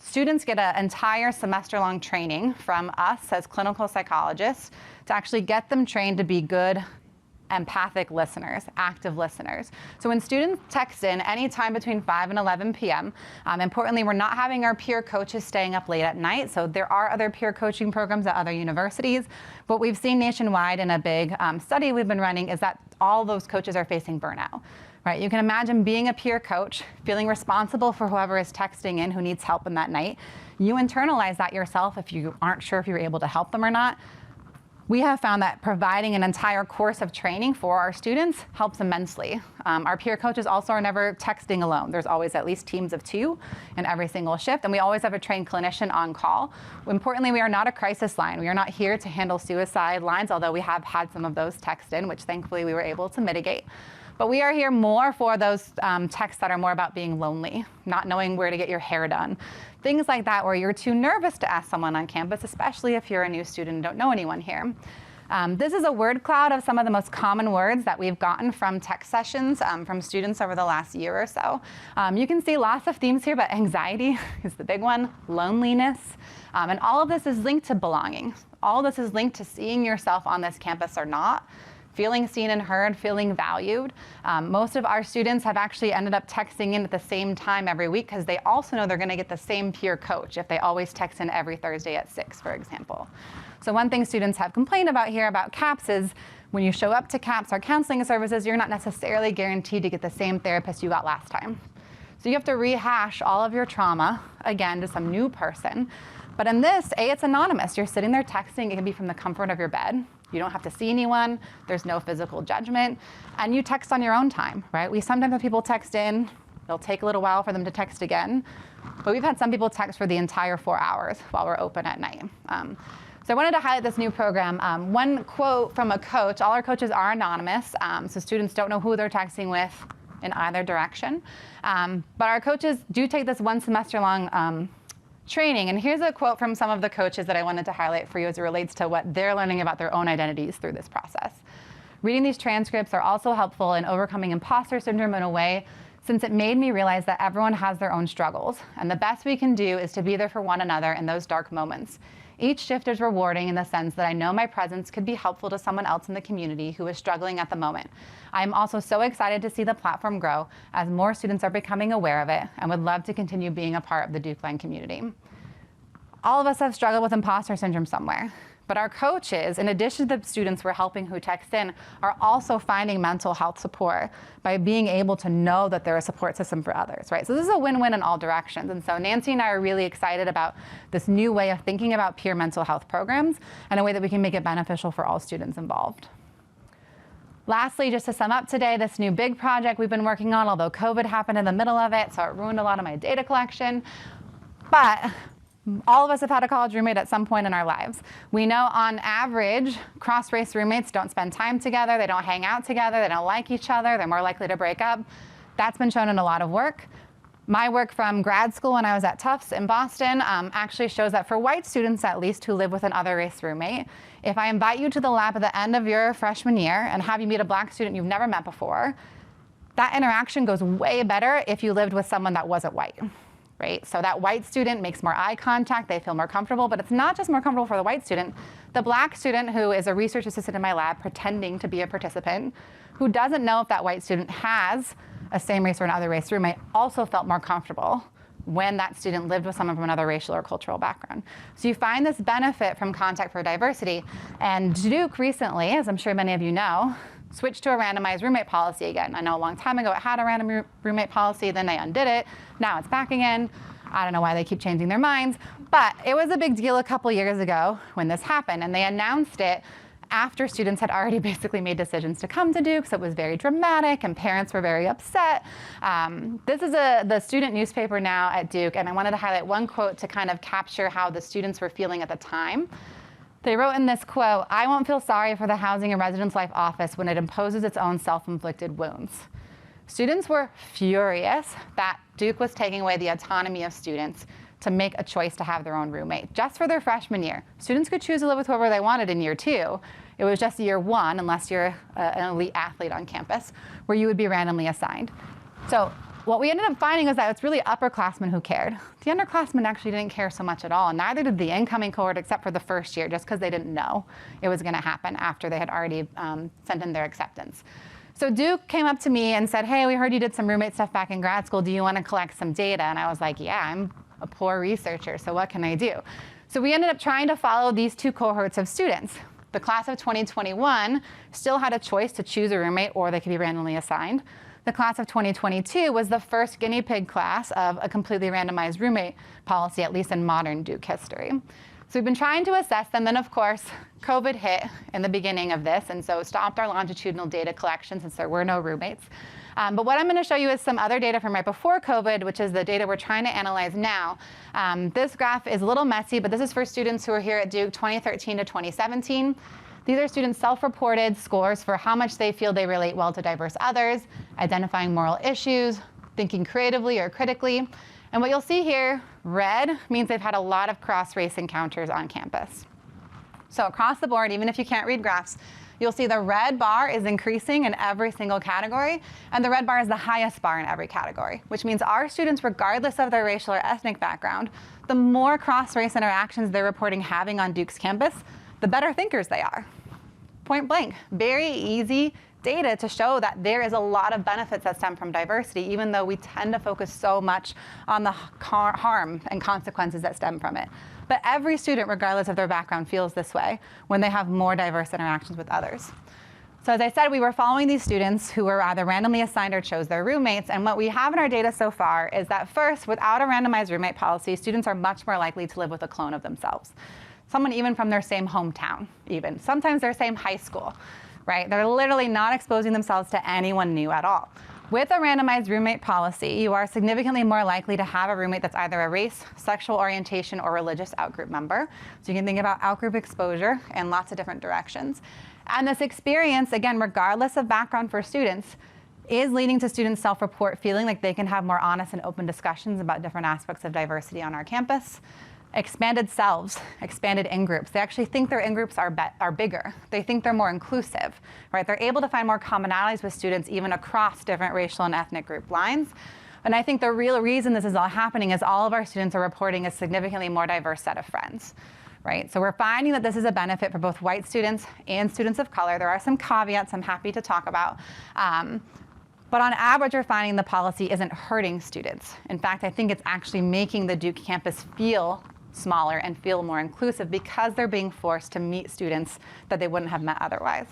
S1: Students get an entire semester-long training from us as clinical psychologists to actually get them trained to be good empathic listeners, active listeners. So when students text in any time between 5 and 11 p.m., importantly, we're not having our peer coaches staying up late at night. So there are other peer coaching programs at other universities. What we've seen nationwide in a big study we've been running is that all those coaches are facing burnout. Right? You can imagine being a peer coach, feeling responsible for whoever is texting in who needs help in that night. You internalize that yourself if you aren't sure if you're able to help them or not. We have found that providing an entire course of training for our students helps immensely. Our peer coaches also are never texting alone. There's always at least teams of 2 in every single shift, and we always have a trained clinician on call. Importantly, we are not a crisis line. We are not here to handle suicide lines, although we have had some of those text in, which thankfully we were able to mitigate. But we are here more for those texts that are more about being lonely, not knowing where to get your hair done. Things like that where you're too nervous to ask someone on campus, especially if you're a new student and don't know anyone here. This is a word cloud of some of the most common words that we've gotten from tech sessions from students over the last year or so. You can see lots of themes here, but anxiety is the big one, loneliness, and all of this is linked to belonging. All of this is linked to seeing yourself on this campus or not, feeling seen and heard, feeling valued. Most of our students have actually ended up texting in at the same time every week because they also know they're going to get the same peer coach if they always text in every Thursday at 6, for example. So one thing students have complained about here about CAPS is when you show up to CAPS or counseling services, you're not necessarily guaranteed to get the same therapist you got last time. So you have to rehash all of your trauma, again, to some new person. But in this, it's anonymous. You're sitting there texting. It can be from the comfort of your bed. You don't have to see anyone. There's no physical judgment. And you text on your own time, right? We sometimes have people text in. It'll take a little while for them to text again. But we've had some people text for the entire 4 hours while we're open at night. So I wanted to highlight this new program. One quote from a coach. All our coaches are anonymous, so students don't know who they're texting with in either direction. But our coaches do take this 1 semester long training. And here's a quote from some of the coaches that I wanted to highlight for you as it relates to what they're learning about their own identities through this process. Reading these transcripts are also helpful in overcoming imposter syndrome in a way, since it made me realize that everyone has their own struggles. And the best we can do is to be there for one another in those dark moments. Each shift is rewarding in the sense that I know my presence could be helpful to someone else in the community who is struggling at the moment. I'm also so excited to see the platform grow as more students are becoming aware of it and would love to continue being a part of the Dukeline community. All of us have struggled with imposter syndrome somewhere. But our coaches, in addition to the students we're helping who text in, are also finding mental health support by being able to know that they're a support system for others, right? So this is a win-win in all directions. And so Nancy and I are really excited about this new way of thinking about peer mental health programs and a way that we can make it beneficial for all students involved. Lastly, just to sum up today, this new big project we've been working on, although COVID happened in the middle of it, so it ruined a lot of my data collection. But all of us have had a college roommate at some point in our lives. We know on average, cross-race roommates don't spend time together, they don't hang out together, they don't like each other, they're more likely to break up. That's been shown in a lot of work. My work from grad school when I was at Tufts in Boston actually shows that for white students, at least, who live with another race roommate, if I invite you to the lab at the end of your freshman year and have you meet a black student you've never met before, that interaction goes way better if you lived with someone that wasn't white. Right? So that white student makes more eye contact, they feel more comfortable, but it's not just more comfortable for the white student. The black student who is a research assistant in my lab pretending to be a participant, who doesn't know if that white student has a same race or another race roommate, also felt more comfortable when that student lived with someone from another racial or cultural background. So you find this benefit from Contact for Diversity. And Duke recently, as I'm sure many of you know, switched to a randomized roommate policy again. I know a long time ago it had a random roommate policy, then they undid it. Now it's back again. I don't know why they keep changing their minds, but it was a big deal a couple years ago when this happened, and they announced it after students had already basically made decisions to come to Duke, so it was very dramatic and parents were very upset. This is the student newspaper now at Duke, and I wanted to highlight one quote to kind of capture how the students were feeling at the time. They wrote in this quote, "I won't feel sorry for the Housing and Residence Life Office when it imposes its own self-inflicted wounds." Students were furious that Duke was taking away the autonomy of students to make a choice to have their own roommate, just for their freshman year. Students could choose to live with whoever they wanted in year 2. It was just year 1, unless you're an elite athlete on campus, where you would be randomly assigned. So what we ended up finding was that it's really upperclassmen who cared. The underclassmen actually didn't care so much at all, and neither did the incoming cohort except for the first year, just because they didn't know it was going to happen after they had already sent in their acceptance. So Duke came up to me and said, "Hey, we heard you did some roommate stuff back in grad school. Do you want to collect some data?" And I was like, "Yeah, I'm a poor researcher, so what can I do?" So we ended up trying to follow these 2 cohorts of students. The class of 2021 still had a choice to choose a roommate or they could be randomly assigned. The class of 2022 was the first guinea pig class of a completely randomized roommate policy, at least in modern Duke history. So we've been trying to assess them, and of course, COVID hit in the beginning of this, and so it stopped our longitudinal data collection since there were no roommates. But what I'm going to show you is some other data from right before COVID, which is the data we're trying to analyze now. This graph is a little messy, but this is for students who are here at Duke 2013 to 2017. These are students' self-reported scores for how much they feel they relate well to diverse others, identifying moral issues, thinking creatively or critically. And what you'll see here, red, means they've had a lot of cross-race encounters on campus. So across the board, even if you can't read graphs, you'll see the red bar is increasing in every single category, and the red bar is the highest bar in every category, which means our students, regardless of their racial or ethnic background, the more cross-race interactions they're reporting having on Duke's campus, the better thinkers they are. Point blank, very easy data to show that there is a lot of benefits that stem from diversity, even though we tend to focus so much on the harm and consequences that stem from it. But every student, regardless of their background, feels this way when they have more diverse interactions with others. So as I said, we were following these students who were either randomly assigned or chose their roommates. And what we have in our data so far is that first, without a randomized roommate policy, students are much more likely to live with a clone of themselves. Someone even from their same hometown, even. Sometimes their same high school, right? They're literally not exposing themselves to anyone new at all. With a randomized roommate policy, you are significantly more likely to have a roommate that's either a race, sexual orientation, or religious outgroup member. So you can think about outgroup exposure in lots of different directions. And this experience, again, regardless of background for students, is leading to students self-report feeling like they can have more honest and open discussions about different aspects of diversity on our campus. Expanded selves, expanded in-groups. They actually think their in-groups are bigger. They think they're more inclusive, right? They're able to find more commonalities with students even across different racial and ethnic group lines. And I think the real reason this is all happening is all of our students are reporting a significantly more diverse set of friends, right? So we're finding that this is a benefit for both white students and students of color. There are some caveats I'm happy to talk about. But on average, we're finding the policy isn't hurting students. In fact, I think it's actually making the Duke campus feel smaller and feel more inclusive because they're being forced to meet students that they wouldn't have met otherwise.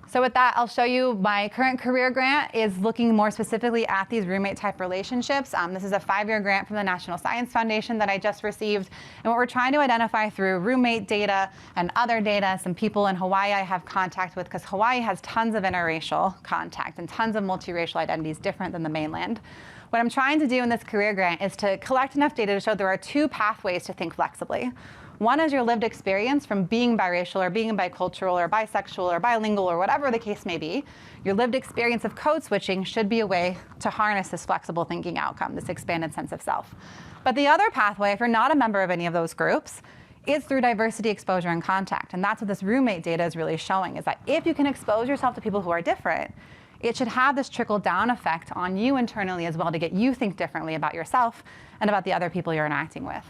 S1: So with that, I'll show you my current career grant is looking more specifically at these roommate type relationships. This is a 5-year grant from the National Science Foundation that I just received. And what we're trying to identify through roommate data and other data, some people in Hawaii I have contact with, because Hawaii has tons of interracial contact and tons of multiracial identities different than the mainland. What I'm trying to do in this career grant is to collect enough data to show there are 2 pathways to think flexibly. One is your lived experience from being biracial or being bicultural or bisexual or bilingual or whatever the case may be. Your lived experience of code switching should be a way to harness this flexible thinking outcome, this expanded sense of self. But the other pathway, if you're not a member of any of those groups, is through diversity, exposure, and contact. And that's what this roommate data is really showing, is that if you can expose yourself to people who are different, it should have this trickle-down effect on you internally as well to get you think differently about yourself and about the other people you're interacting with.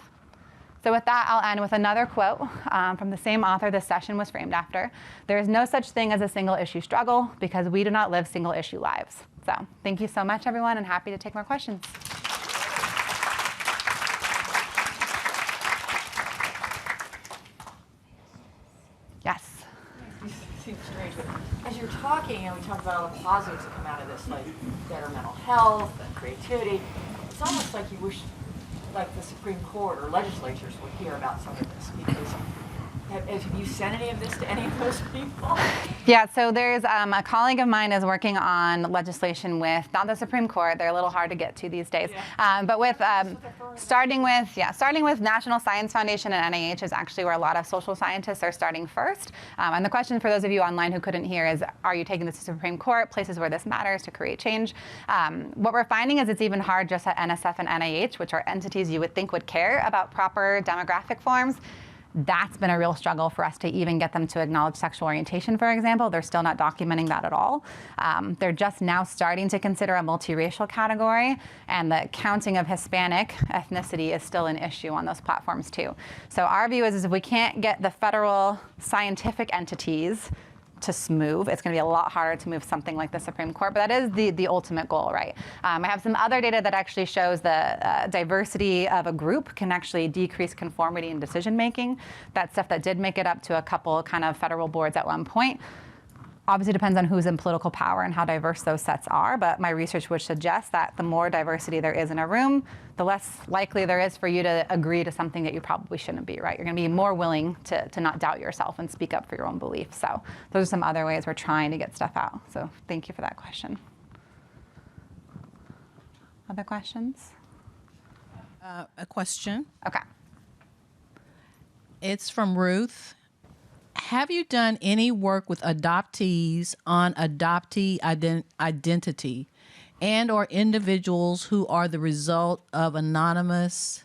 S1: So with that, I'll end with another quote from the same author this session was framed after. There is no such thing as a single-issue struggle because we do not live single-issue lives. So thank you so much, everyone, and happy to take more questions. Yes.
S6: Seems strange, but as you're talking, and we talk about all the positives that come out of this, like better mental health and creativity, it's almost like you wish, like the Supreme Court or legislatures would hear about some of this, because have you sent any of this to any of those people?
S1: Yeah, so there's a colleague of mine is working on legislation with, not the Supreme Court, they're a little hard to get to these days, but with, starting with National Science Foundation and NIH is actually where a lot of social scientists are starting first. And the question for those of you online who couldn't hear is, are you taking this to Supreme Court, places where this matters to create change? What we're finding is it's even hard just at NSF and NIH, which are entities you would think would care about proper demographic forms. That's been a real struggle for us to even get them to acknowledge sexual orientation, for example. They're still not documenting that at all. They're just now starting to consider a multiracial category, and the counting of Hispanic ethnicity is still an issue on those platforms too. So our view is if we can't get the federal scientific entities to move, it's going to be a lot harder to move something like the Supreme Court, but that is the ultimate goal, right? I have some other data that actually shows the diversity of a group can actually decrease conformity in decision making. That's stuff that did make it up to a couple kind of federal boards at one point. Obviously depends on who's in political power and how diverse those sets are, but my research would suggest that the more diversity there is in a room, the less likely there is for you to agree to something that you probably shouldn't be, right? You're gonna be more willing to not doubt yourself and speak up for your own beliefs. So those are some other ways we're trying to get stuff out. So thank you for that question. Other questions?
S2: A question.
S1: Okay.
S2: It's from Ruth. Have you done any work with adoptees on adoptee identity and or individuals who are the result of anonymous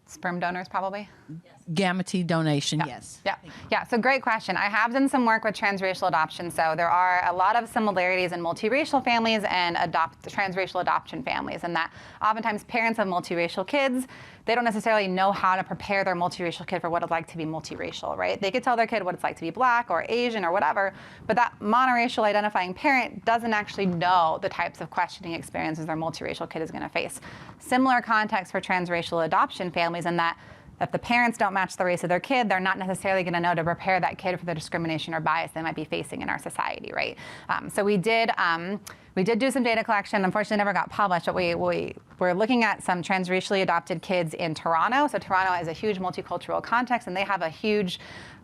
S1: Sperm donors, probably?
S6: Yes.
S2: gamete donation, yes.
S1: Yeah, so great question. I have done some work with transracial adoption. So there are a lot of similarities in multiracial families and transracial adoption families, and that oftentimes parents of multiracial kids, they don't necessarily know how to prepare their multiracial kid for what it's like to be multiracial, right? They could tell their kid what it's like to be Black or Asian or whatever, but that monoracial identifying parent doesn't actually know the types of questioning experiences their multiracial kid is going to face. Similar context for transracial adoption families in that if the parents don't match the race of their kid, they're not necessarily going to know to prepare that kid for the discrimination or bias they might be facing in our society, right? So we did do some data collection. Unfortunately, never got published, but we're looking at some transracially adopted kids in Toronto. So Toronto is a huge multicultural context, and they have a huge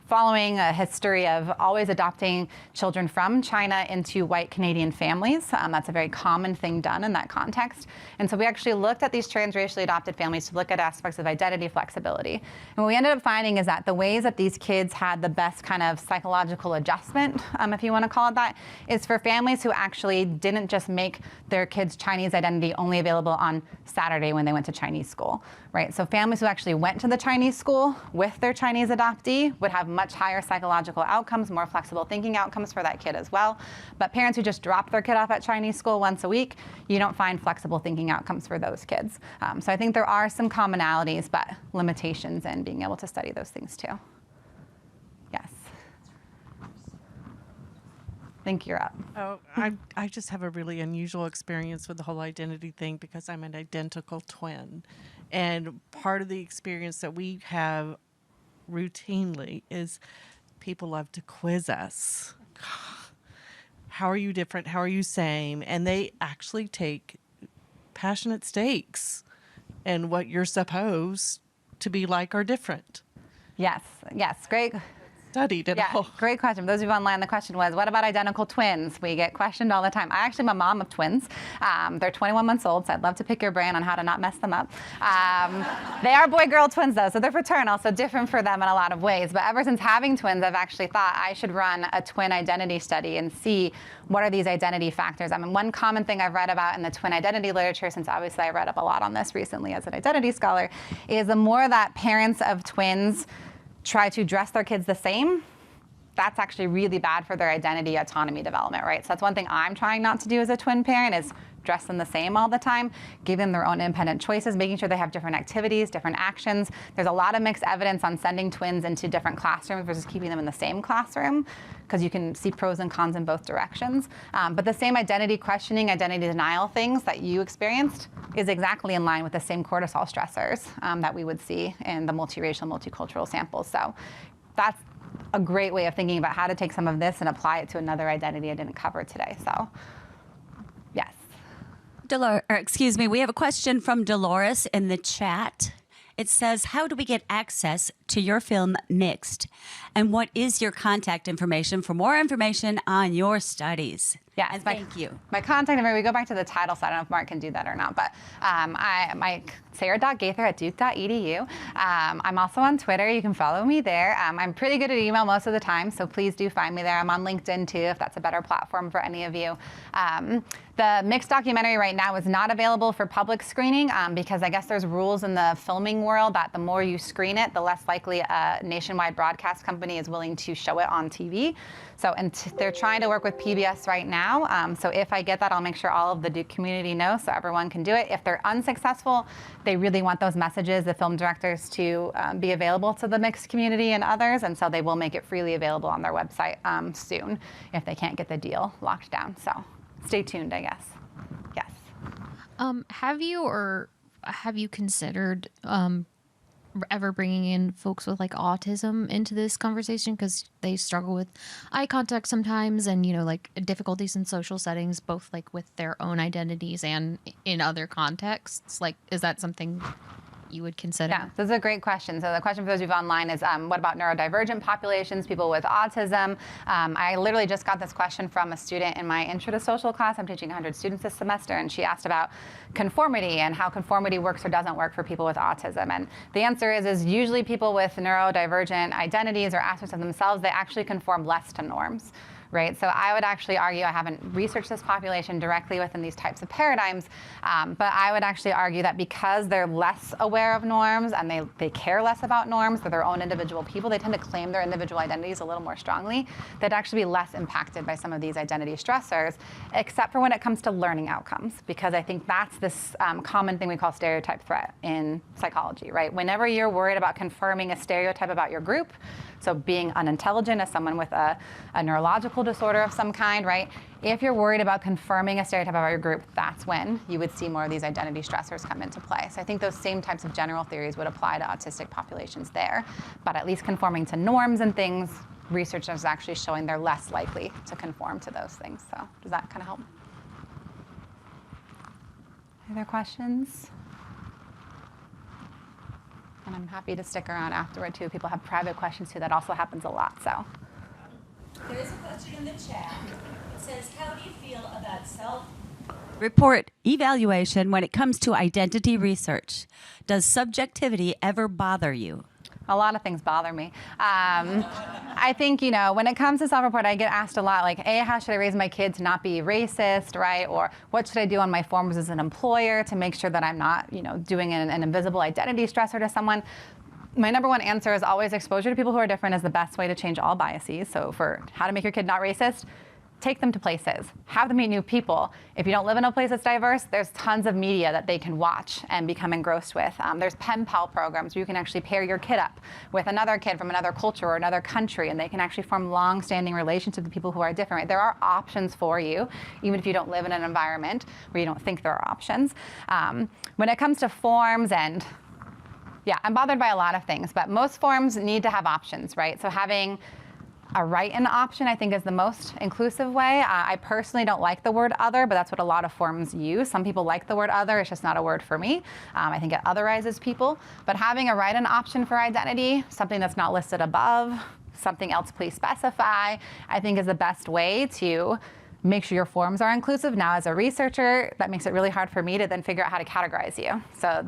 S1: following a history of always adopting children from China into white Canadian families. That's a very common thing done in that context. And so we actually looked at these transracially adopted families to look at aspects of identity flexibility. And what we ended up finding is that the ways that these kids had the best kind of psychological adjustment, if you want to call it that, is for families who actually didn't just make their kids' Chinese identity only available on Saturday when they went to Chinese school, right? So families who actually went to the Chinese school with their Chinese adoptee would have much higher psychological outcomes, more flexible thinking outcomes for that kid as well. But parents who just drop their kid off at Chinese school once a week, you don't find flexible thinking outcomes for those kids. So I think there are some commonalities, but limitations in being able to study those things too. Yes. I think you're up.
S7: Oh, I just have a really unusual experience with the whole identity thing because I'm an identical twin. And part of the experience that we have routinely is people love to quiz us. How are you different? How are you same? And they actually take passionate stakes in what you're supposed to be like or different.
S1: Yes, great.
S7: Studied it all.
S1: Great question. For those of you online, the question was, what about identical twins? We get questioned all the time. I actually am a mom of twins. They're 21 months old, so I'd love to pick your brain on how to not mess them up. They are boy-girl twins, though, so they're fraternal, so different for them in a lot of ways. But ever since having twins, I've actually thought I should run a twin identity study and see what are these identity factors. I mean, one common thing I've read about in the twin identity literature, since obviously I read up a lot on this recently as an identity scholar, is the more that parents of twins try to dress their kids the same, that's actually really bad for their identity autonomy development, right? So that's one thing I'm trying not to do as a twin parent is dress them the same all the time, give them their own independent choices, making sure they have different activities, different actions. There's a lot of mixed evidence on sending twins into different classrooms versus keeping them in the same classroom, because you can see pros and cons in both directions. But the same identity questioning, identity denial things that you experienced is exactly in line with the same cortisol stressors that we would see in the multiracial, multicultural samples. So that's a great way of thinking about how to take some of this and apply it to another identity I didn't cover today. So, yes.
S8: We have a question from Dolores in the chat. It says, how do we get access to your film Mixed? And what is your contact information for more information on your studies?
S1: Yes,
S8: and thank you.
S1: My contact number, we go back to the title, so I don't know if Mark can do that or not, but sarah.gaither@duke.edu. I'm also on Twitter. You can follow me there. I'm pretty good at email most of the time, so please do find me there. I'm on LinkedIn too, if that's a better platform for any of you. The Mixed documentary right now is not available for public screening because I guess there's rules in the filming world that the more you screen it, the less likely a nationwide broadcast company is willing to show it on TV. So, and they're trying to work with PBS right now. So if I get that, I'll make sure all of the Duke community knows so everyone can do it. If they're unsuccessful, they really want those messages, the film directors, to be available to the mixed community and others. And so they will make it freely available on their website soon if they can't get the deal locked down. So stay tuned, I guess. Yes.
S9: Have you considered ever bringing in folks with like autism into this conversation, because they struggle with eye contact sometimes and, you know, like difficulties in social settings, both like with their own identities and in other contexts? Like, is that something you would consider?
S1: Yeah, this is a great question. So the question for those of you online is, what about neurodivergent populations, people with autism? I literally just got this question from a student in my Intro to Social class. I'm teaching 100 students this semester, and she asked about conformity and how conformity works or doesn't work for people with autism. And the answer is usually people with neurodivergent identities or aspects of themselves, they actually conform less to norms. right? So I would actually argue, I haven't researched this population directly within these types of paradigms, but I would actually argue that because they're less aware of norms and they care less about norms, they're their own individual people, they tend to claim their individual identities a little more strongly, they'd actually be less impacted by some of these identity stressors, except for when it comes to learning outcomes, because I think that's this common thing we call stereotype threat in psychology, right? Whenever you're worried about confirming a stereotype about your group, so being unintelligent as someone with a neurological disorder of some kind, right? If you're worried about confirming a stereotype about your group, that's when you would see more of these identity stressors come into play. So I think those same types of general theories would apply to autistic populations there. But at least conforming to norms and things, research is actually showing they're less likely to conform to those things. So does that kind of help? Other questions? And I'm happy to stick around afterward too. People have private questions too. That also happens a lot. So
S8: There is a question in the chat. It says, how do you feel about self-report evaluation when it comes to identity research? Does subjectivity ever bother you?
S1: a lot of things bother me. I think, when it comes to self-report, I get asked a lot, like, A, how should I raise my kid to not be racist, right? Or what should I do on my forms as an employer to make sure that I'm not, doing an invisible identity stressor to someone? My number one answer is always exposure to people who are different is the best way to change all biases. So for how to make your kid not racist, take them to places, have them meet new people. If you don't live in a place that's diverse, there's tons of media that they can watch and become engrossed with. There's pen pal programs where you can actually pair your kid up with another kid from another culture or another country, and they can actually form long-standing relationships with people who are different. Right? There are options for you, even if you don't live in an environment where you don't think there are options. When it comes to forms and I'm bothered by a lot of things, but most forms need to have options, right? So having a write-in option, I think, is the most inclusive way. I personally don't like the word other, but that's what a lot of forms use. Some people like the word other. It's just not a word for me. I think it otherizes people. But having a write-in option for identity, something that's not listed above, something else please specify, I think is the best way to make sure your forms are inclusive. Now, as a researcher, that makes it really hard for me to then figure out how to categorize you. So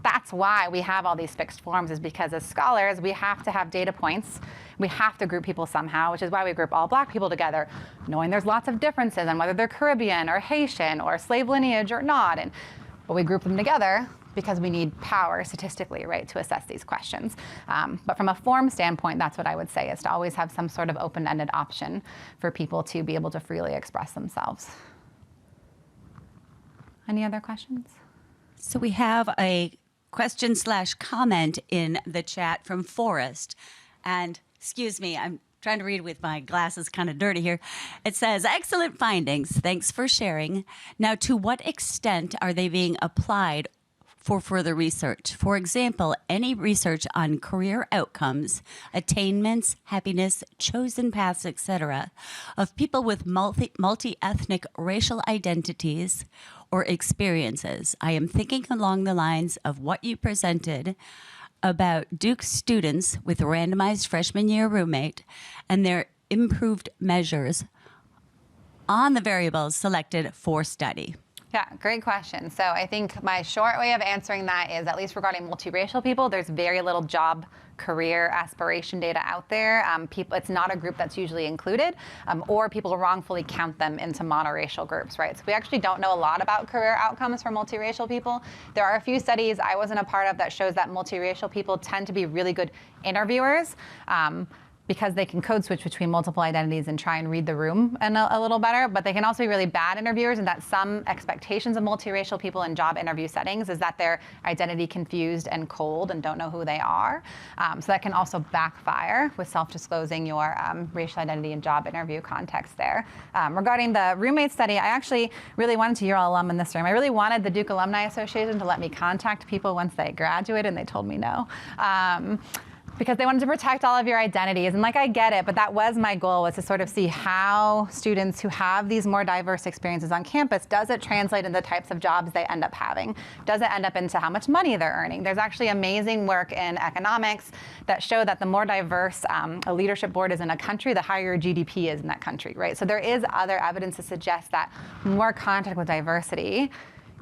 S1: that's why we have all these fixed forms, is because as scholars, we have to have data points. We have to group people somehow, which is why we group all Black people together, knowing there's lots of differences on whether they're Caribbean or Haitian or slave lineage or not. But we group them together because we need power statistically, right, to assess these questions. But from a form standpoint, that's what I would say, is to always have some sort of open-ended option for people to be able to freely express themselves. Any other questions?
S8: So we have a question/comment in the chat from Forrest. And excuse me, I'm trying to read with my glasses kind of dirty here. It says, excellent findings. Thanks for sharing. Now, to what extent are they being applied for further research? For example, any research on career outcomes, attainments, happiness, chosen paths, etc., of people with multi-ethnic racial identities or experiences. I am thinking along the lines of what you presented about Duke students with a randomized freshman year roommate and their improved measures on the variables selected for study.
S1: Yeah, great question. So I think my short way of answering that is, at least regarding multiracial people, there's very little job career aspiration data out there. It's not a group that's usually included, or people wrongfully count them into monoracial groups, right? So we actually don't know a lot about career outcomes for multiracial people. There are a few studies I wasn't a part of that shows that multiracial people tend to be really good interviewers, because they can code switch between multiple identities and try and read the room a little better, but they can also be really bad interviewers, and that some expectations of multiracial people in job interview settings is that they're identity confused and cold and don't know who they are. So that can also backfire with self-disclosing your racial identity in job interview context there. Regarding the roommate study, I actually really wanted to, you're all alum in this room, I really wanted the Duke Alumni Association to let me contact people once they graduated, and they told me no. Because they wanted to protect all of your identities. And I get it, but that was my goal, was to sort of see how students who have these more diverse experiences on campus, does it translate into the types of jobs they end up having? Does it end up into how much money they're earning? There's actually amazing work in economics that show that the more diverse a leadership board is in a country, the higher GDP is in that country, right? So there is other evidence to suggest that more contact with diversity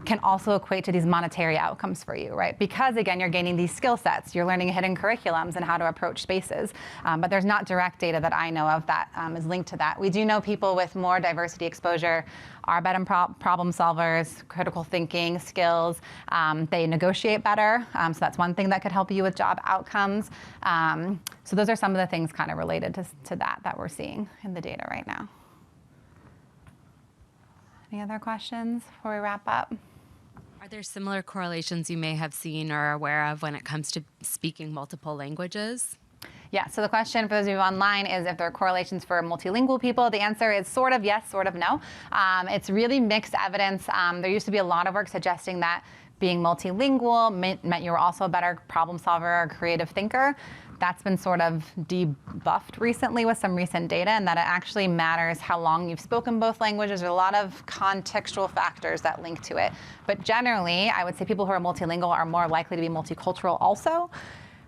S1: can also equate to these monetary outcomes for you, right? Because again, you're gaining these skill sets, you're learning hidden curriculums and how to approach spaces, but there's not direct data that I know of that is linked to that. We do know people with more diversity exposure are better problem solvers, critical thinking skills, they negotiate better, so that's one thing that could help you with job outcomes. So those are some of the things kind of related to that we're seeing in the data right now. Any other questions before we wrap up?
S10: Are there similar correlations you may have seen or are aware of when it comes to speaking multiple languages?
S1: Yeah, so the question for those of you online is if there are correlations for multilingual people. The answer is sort of yes, sort of no. It's really mixed evidence. There used to be a lot of work suggesting that being multilingual meant you were also a better problem solver or creative thinker. That's been sort of debuffed recently with some recent data, and that it actually matters how long you've spoken both languages. There's a lot of contextual factors that link to it. But generally, I would say people who are multilingual are more likely to be multicultural also.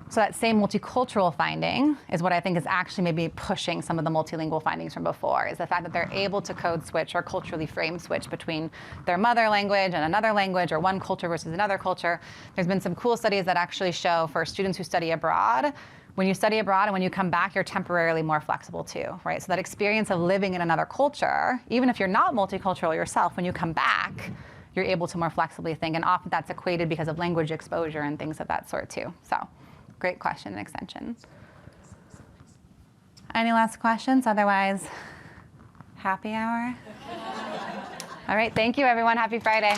S1: So that same multicultural finding is what I think is actually maybe pushing some of the multilingual findings from before, is the fact that they're able to code switch or culturally frame switch between their mother language and another language, or one culture versus another culture. There's been some cool studies that actually show for students who study abroad, when you study abroad and when you come back, you're temporarily more flexible too, right? So that experience of living in another culture, even if you're not multicultural yourself, when you come back, you're able to more flexibly think, and often that's equated because of language exposure and things of that sort too. So. Great question and extension. Any last questions? Otherwise, happy hour. All right, thank you everyone. Happy Friday.